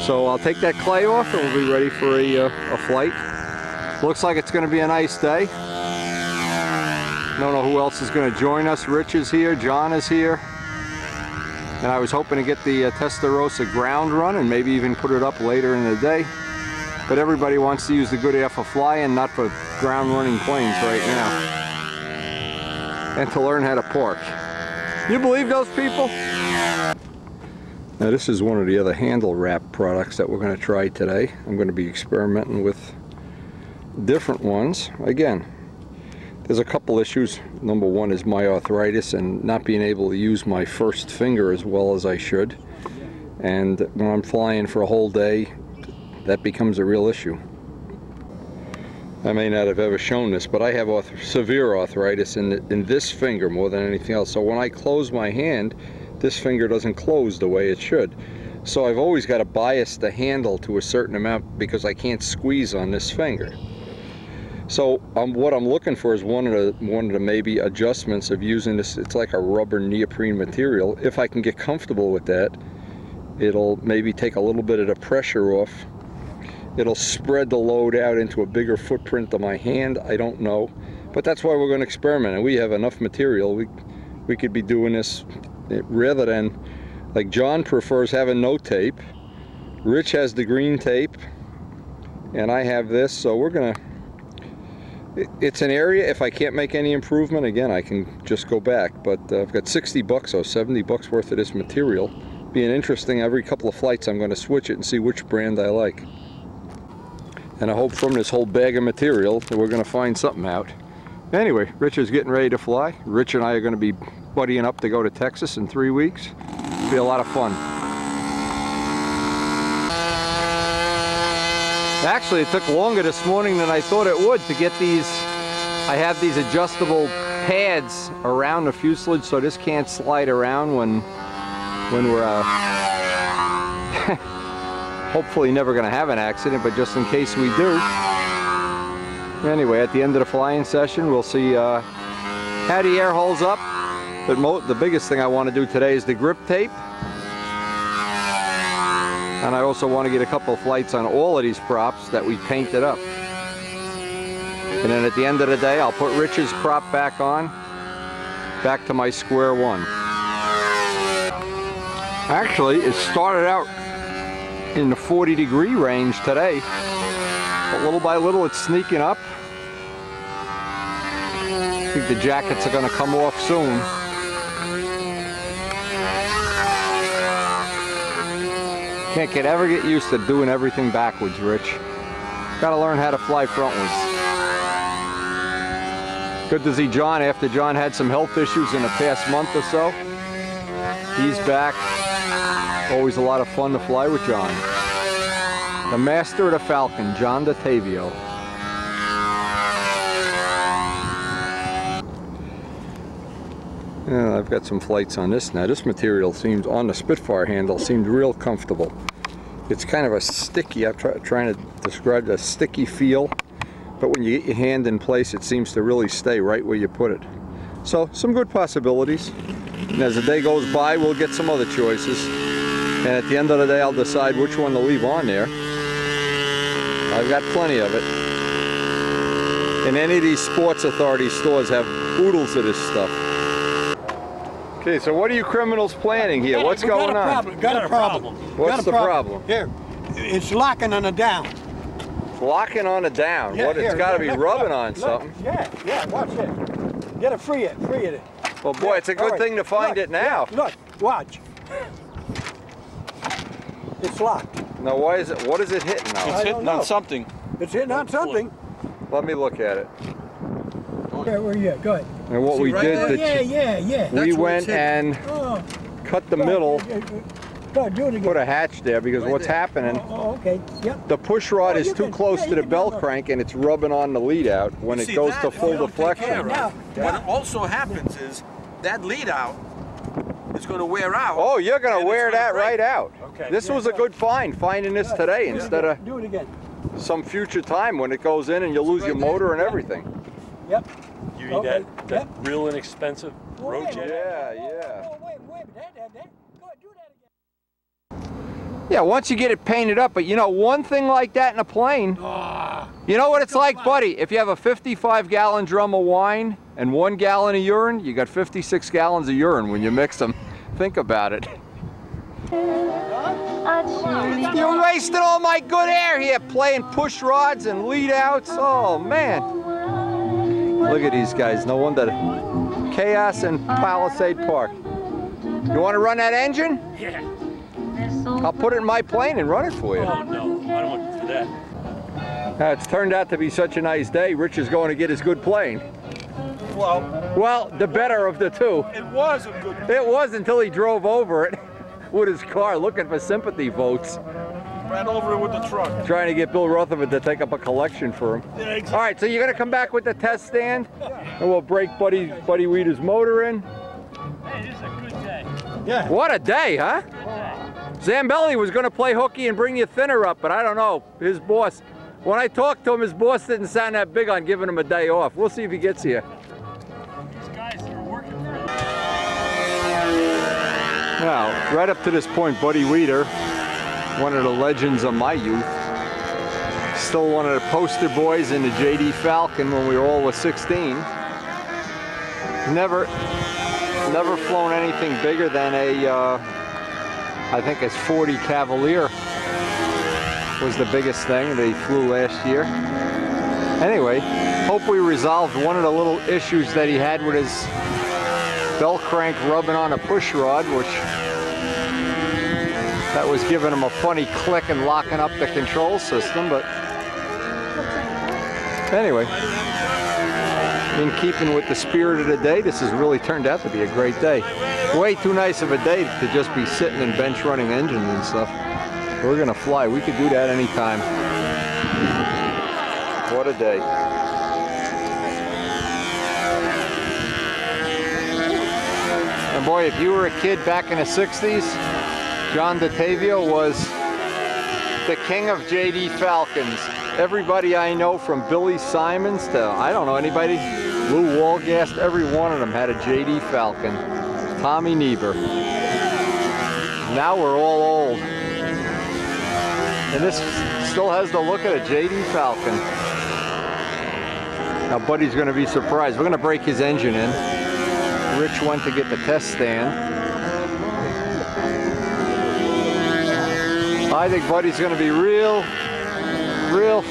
So I'll take that clay off and we'll be ready for a flight. Looks like it's going to be a nice day. Don't know who else is going to join us. Rich is here, John is here. And I was hoping to get the Testarossa ground run and maybe even put it up later in the day. But everybody wants to use the good air for flying, not for ground running planes right now. And to learn how to park. You believe those people? Now this is one of the other handle wrap products that we're going to try today. I'm going to be experimenting with different ones. Again, there's a couple issues. Number one is my arthritis and not being able to use my first finger as well as I should. And when I'm flying for a whole day, that becomes a real issue. I may not have ever shown this, but I have severe arthritis in this finger more than anything else. So when I close my hand, this finger doesn't close the way it should. So I've always got to bias the handle to a certain amount because I can't squeeze on this finger. So what I'm looking for is one of the maybe adjustments of using this. It's like a rubber neoprene material. If I can get comfortable with that, it'll maybe take a little bit of the pressure off. It'll spread the load out into a bigger footprint of my hand. I don't know, but that's why we're going to experiment. And we have enough material. We could be doing this rather than, like John prefers having no tape. Rich has the green tape, and I have this. So we're gonna. It's an area. If I can't make any improvement, again, I can just go back. But I've got 60 bucks or 70 bucks worth of this material. Being interesting, every couple of flights I'm going to switch it and see which brand I like. And I hope from this whole bag of material that we're going to find something out. Anyway, Rich is getting ready to fly. Rich and I are going to be buddying up to go to Texas in 3 weeks. It'll be a lot of fun. Actually, it took longer this morning than I thought it would to get these. I have these adjustable pads around the fuselage so this can't slide around when we're hopefully never going to have an accident, but just in case we do. Anyway, at the end of the flying session, we'll see how the air holds up. But the biggest thing I want to do today is the grip tape. And I also want to get a couple of flights on all of these props that we painted up. And then at the end of the day, I'll put Rich's prop back on, back to my square one. Actually, it started out in the 40-degree range today, but little by little it's sneaking up. I think the jackets are going to come off soon. ever get used to doing everything backwards, Rich. Gotta learn how to fly frontwards. Good to see John after John had some health issues in the past month or so. He's back. Always a lot of fun to fly with John. The master of the Falcon, John DeTavio. Yeah, I've got some flights on this now. This material seems, on the Spitfire handle, seemed real comfortable. It's kind of a sticky, I'm trying to describe the sticky feel, but when you get your hand in place, it seems to really stay right where you put it. So, some good possibilities. And as the day goes by, we'll get some other choices. And at the end of the day, I'll decide which one to leave on there. I've got plenty of it. And any of these Sports Authority stores have oodles of this stuff. Okay, so what are you criminals planning here? What's going on? Got a problem. What's the problem? Here, it's locking on the down. It's locking on the down. Yeah, What? It's got to be rubbing on look. something. Yeah, watch it. Get it, free it. Well, boy, it's a good thing to find it now. Look, watch. It's locked. Now, why is it? What is it hitting now? It's hitting on something. It's hitting on something. Let me look at it. Yeah, where you at? Go ahead. And what we did, Yeah. we went and cut the middle, Go ahead, do it again. put a hatch there because what's happening, Okay, yep. the push rod is you too can- close yeah, to you the can bell never- crank and it's rubbing on the lead out when it goes to full deflection. Now, What also happens is that lead out is going to wear out. Oh, you're going to and wear it's gonna that right break. out. Okay. This was a good find, finding this today instead of do it again. some future time when it goes in and you lose your motor and everything. Yep. You mean Okay, that real inexpensive road jet? Yeah. Oh, wait, that. Go ahead, do that again. Yeah, once you get it painted up, but you know, one thing like that in a plane, you know what it's like, buddy? If you have a 55-gallon drum of wine and 1 gallon of urine, you got 56 gallons of urine when you mix them. Think about it. You're wasting all my good air here playing push rods and lead outs. Oh, man. Look at these guys. No wonder. Chaos in Palisade Park. You want to run that engine? Yeah. I'll put it in my plane and run it for you. Oh, no. I don't want to do that. It's turned out to be such a nice day. Rich is going to get his good plane. Well, the better of the two. It was a good. It was until he drove over it with his car looking for sympathy votes. Ran over it with the truck. Trying to get Bill Rutherford to take up a collection for him. Yeah, exactly. All right, so you're going to come back with the test stand? And we'll break Buddy Weeder's motor in. Hey, this is a good day. Yeah. What a day, huh? Zambelli was going to play hooky and bring you thinner up, but I don't know. His boss, when I talked to him, his boss didn't sound that big on giving him a day off. We'll see if he gets here. These guys are working for it. Now, right up to this point, Buddy Weeder, one of the legends of my youth, still one of the poster boys in the JD Falcon when we were all 16. Never flown anything bigger than a, I think it's 40 Cavalier was the biggest thing they flew last year. Anyway, hope we resolved one of the little issues that he had with his bell crank rubbing on a push rod, which that was giving him a funny click and locking up the control system. But anyway, in keeping with the spirit of the day, this has really turned out to be a great day. Way too nice of a day to just be sitting and bench running engines and stuff. We're gonna fly. We could do that anytime. What a day. And boy, if you were a kid back in the 60s, John DeTavio was the king of JD Falcons. Everybody I know, from Billy Simons to, I don't know, anybody, Lou Walgast, every one of them had a JD Falcon. Tommy Niebuhr. Now we're all old. And this still has the look of a JD Falcon. Now Buddy's going to be surprised. We're going to break his engine in. Rich went to get the test stand. I think Buddy's going to be real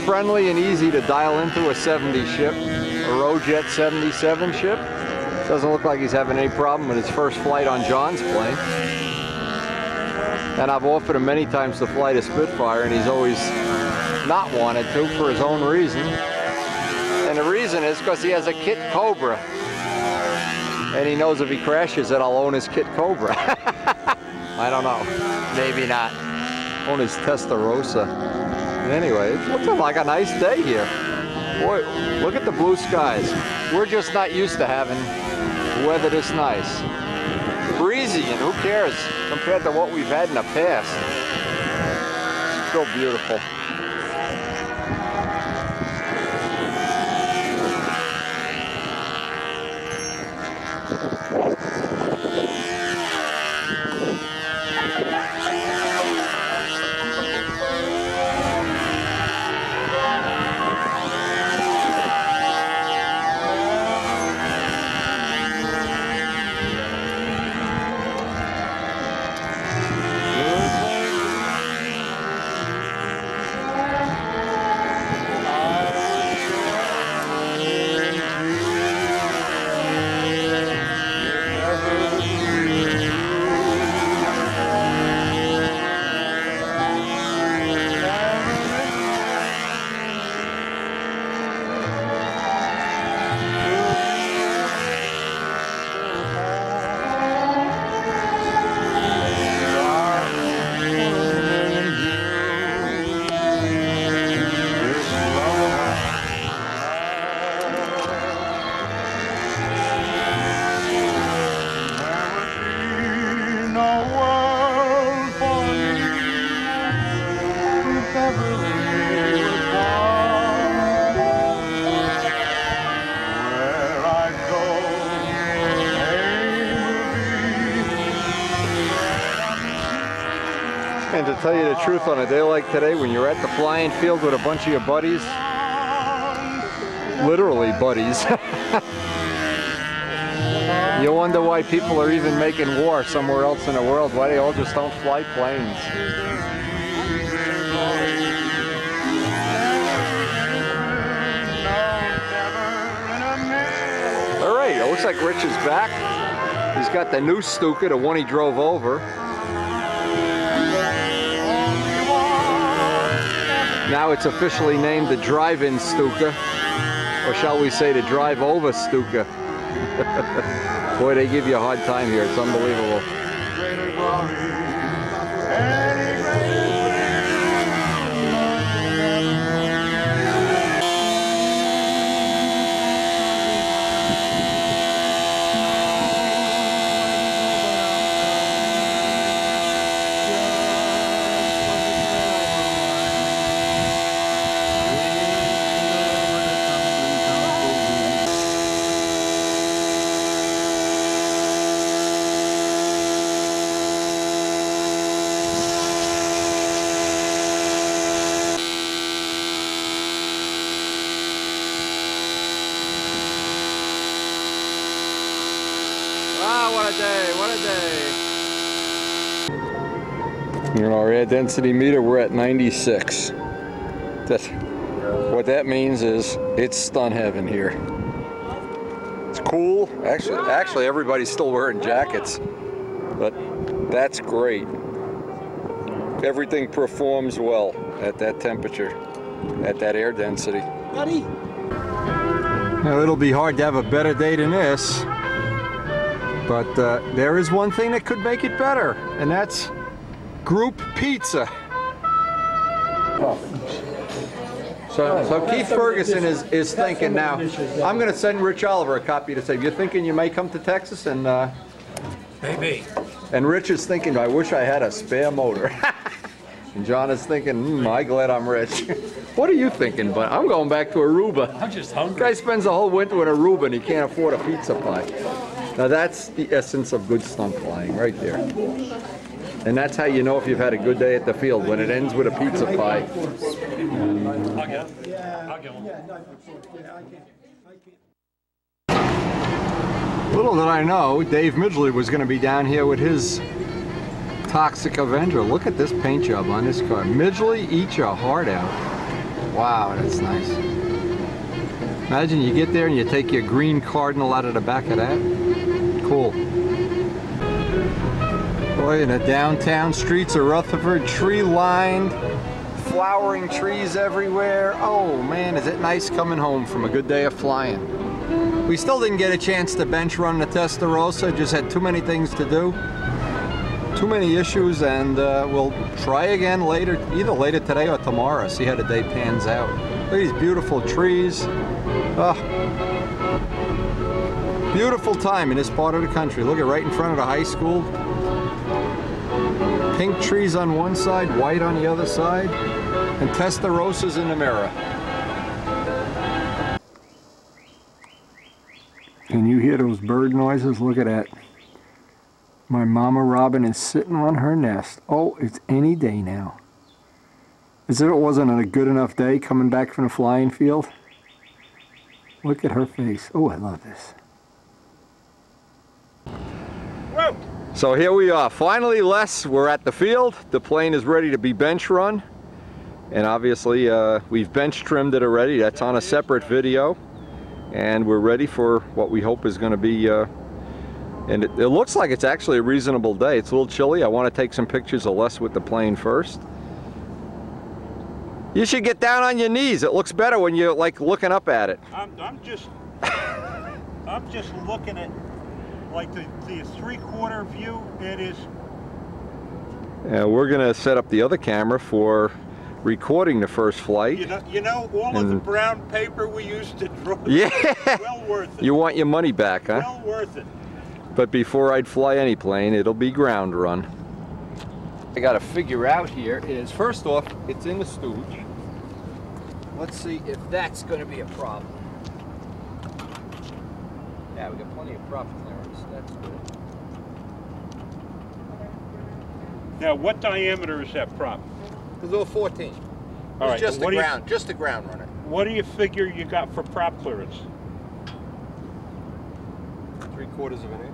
friendly and easy to dial into a 70 ship, a Rojet 77 ship. Doesn't look like he's having any problem with his first flight on John's plane. And I've offered him many times to fly the Spitfire, and he's always not wanted to for his own reason. And the reason is because he has a Kit Cobra. And he knows if he crashes it, I'll own his Kit Cobra. I don't know. Maybe not. Own his Testarossa. Anyway, it looks like a nice day here. Boy, look at the blue skies. We're just not used to having weather this nice. Breezy, and who cares compared to what we've had in the past. Still beautiful. And to tell you the truth, on a day like today, when you're at the flying field with a bunch of your buddies, literally buddies, you wonder why people are even making war somewhere else in the world, why they all just don't fly planes. All right, it looks like Rich is back. He's got the new Stuka, the one he drove over. Now it's officially named the Drive-In Stuka, or shall we say the Drive-Over Stuka. Boy, they give you a hard time here. It's unbelievable. What a day, what a day. You know, our air density meter, we're at 96. What that means is it's stun heaven here. It's cool. Actually everybody's still wearing jackets, but that's great. Everything performs well at that temperature, at that air density. Buddy. Now, it'll be hard to have a better day than this. But there is one thing that could make it better, and that's group pizza. So Keith Ferguson is thinking now, I'm going to send Rich Oliver a copy to say, you're thinking you may come to Texas? And Maybe. And Rich is thinking, I wish I had a spare motor. And John is thinking, I'm glad I'm rich. What are you thinking, bud? I'm going back to Aruba. I'm just hungry. Guy spends the whole winter in Aruba and he can't afford a pizza pie. Now that's the essence of good stunt flying right there. And that's how you know if you've had a good day at the field, when it ends with a pizza pie. I'll get it. I'll get one. Little did I know, Dave Midgley was going to be down here with his Toxic Avenger. Look at this paint job on this car. Midgley, eat your heart out. Wow, that's nice. Imagine you get there and you take your green Cardinal out of the back of that. Cool. Boy, in the downtown streets of Rutherford, tree-lined, flowering trees everywhere. Oh man, is it nice coming home from a good day of flying. We still didn't get a chance to bench run the Testarossa, just had too many things to do. Too many issues, and we'll try again later, either later today or tomorrow, see how the day pans out. Look at these beautiful trees. Oh, beautiful time in this part of the country. Look at right in front of the high school. Pink trees on one side, white on the other side, and Testarossas in the mirror. Can you hear those bird noises? Look at that. My mama robin is sitting on her nest. Oh, it's any day now. As if it wasn't a good enough day coming back from the flying field. Look at her face. Oh, I love this. Whoa. So here we are. Finally, Les, we're at the field. The plane is ready to be bench run. And obviously, we've bench trimmed it already. That's on a separate video. And we're ready for what we hope is going to be and it looks like it's actually a reasonable day. It's a little chilly. I want to take some pictures of Les with the plane first. You should get down on your knees. It looks better when you're like looking up at it. I'm just looking at like the 3/4 view. It is. We're gonna set up the other camera for recording the first flight. You know all of the brown paper we used to draw. Yeah. Well worth it. You want your money back, huh? Well worth it. But before I'd fly any plane, it'll be ground run. I gotta figure out here is, first off, it's in the stooge. Let's see if that's gonna be a problem. Yeah, we got plenty of prop clearance. That's good. Now, what diameter is that prop? It's a little 14. All right. Just the ground runner. What do you figure you got for prop clearance? 3/4 of an inch.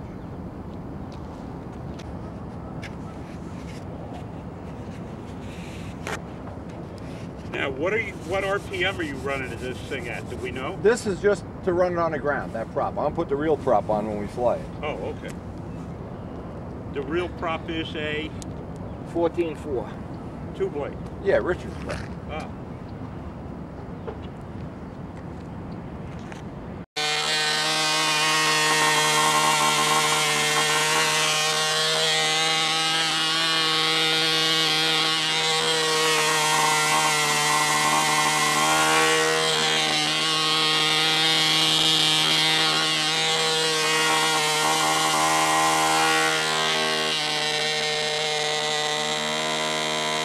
Now, what RPM are you running this thing at? Do we know? This is just to run it on the ground, that prop. I'll put the real prop on when we fly it. Oh, okay. The real prop is a 14.4. 2-blade. Yeah, Richard's prop. Ah.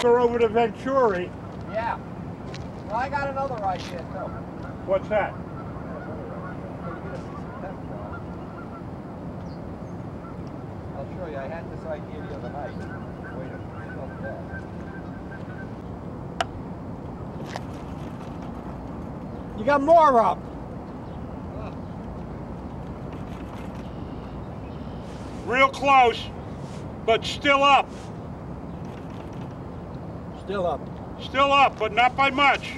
Over to Venturi. Yeah. Well, I got another idea too. What's that? I'll show you. I had this idea the other night. Wait a minute. You got more up. Real close, but still up. Still up. Still up, but not by much.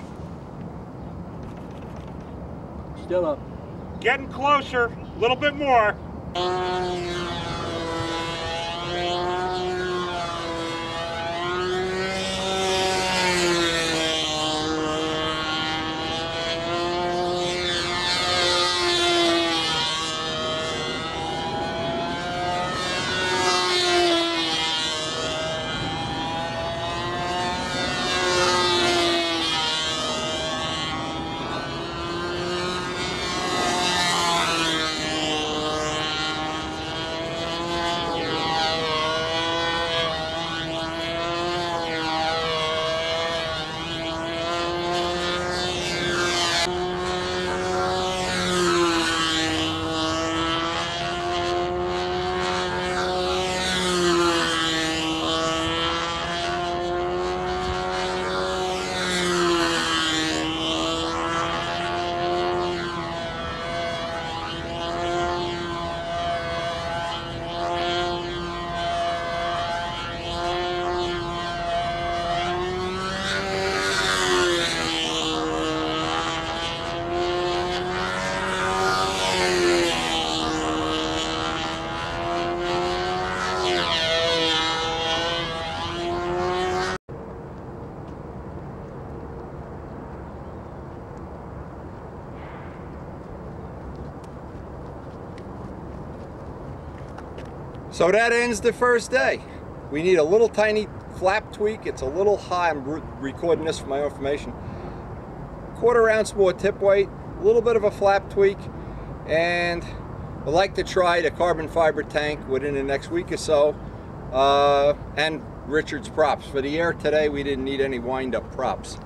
Still up. Getting closer, a little bit more. So that ends the first day. We need a little tiny flap tweak. It's a little high. I'm recording this for my information. 1/4 ounce more tip weight, a little bit of a flap tweak, and I'd like to try the carbon fiber tank within the next week or so. And Richard's props. For the air today, we didn't need any wind-up props.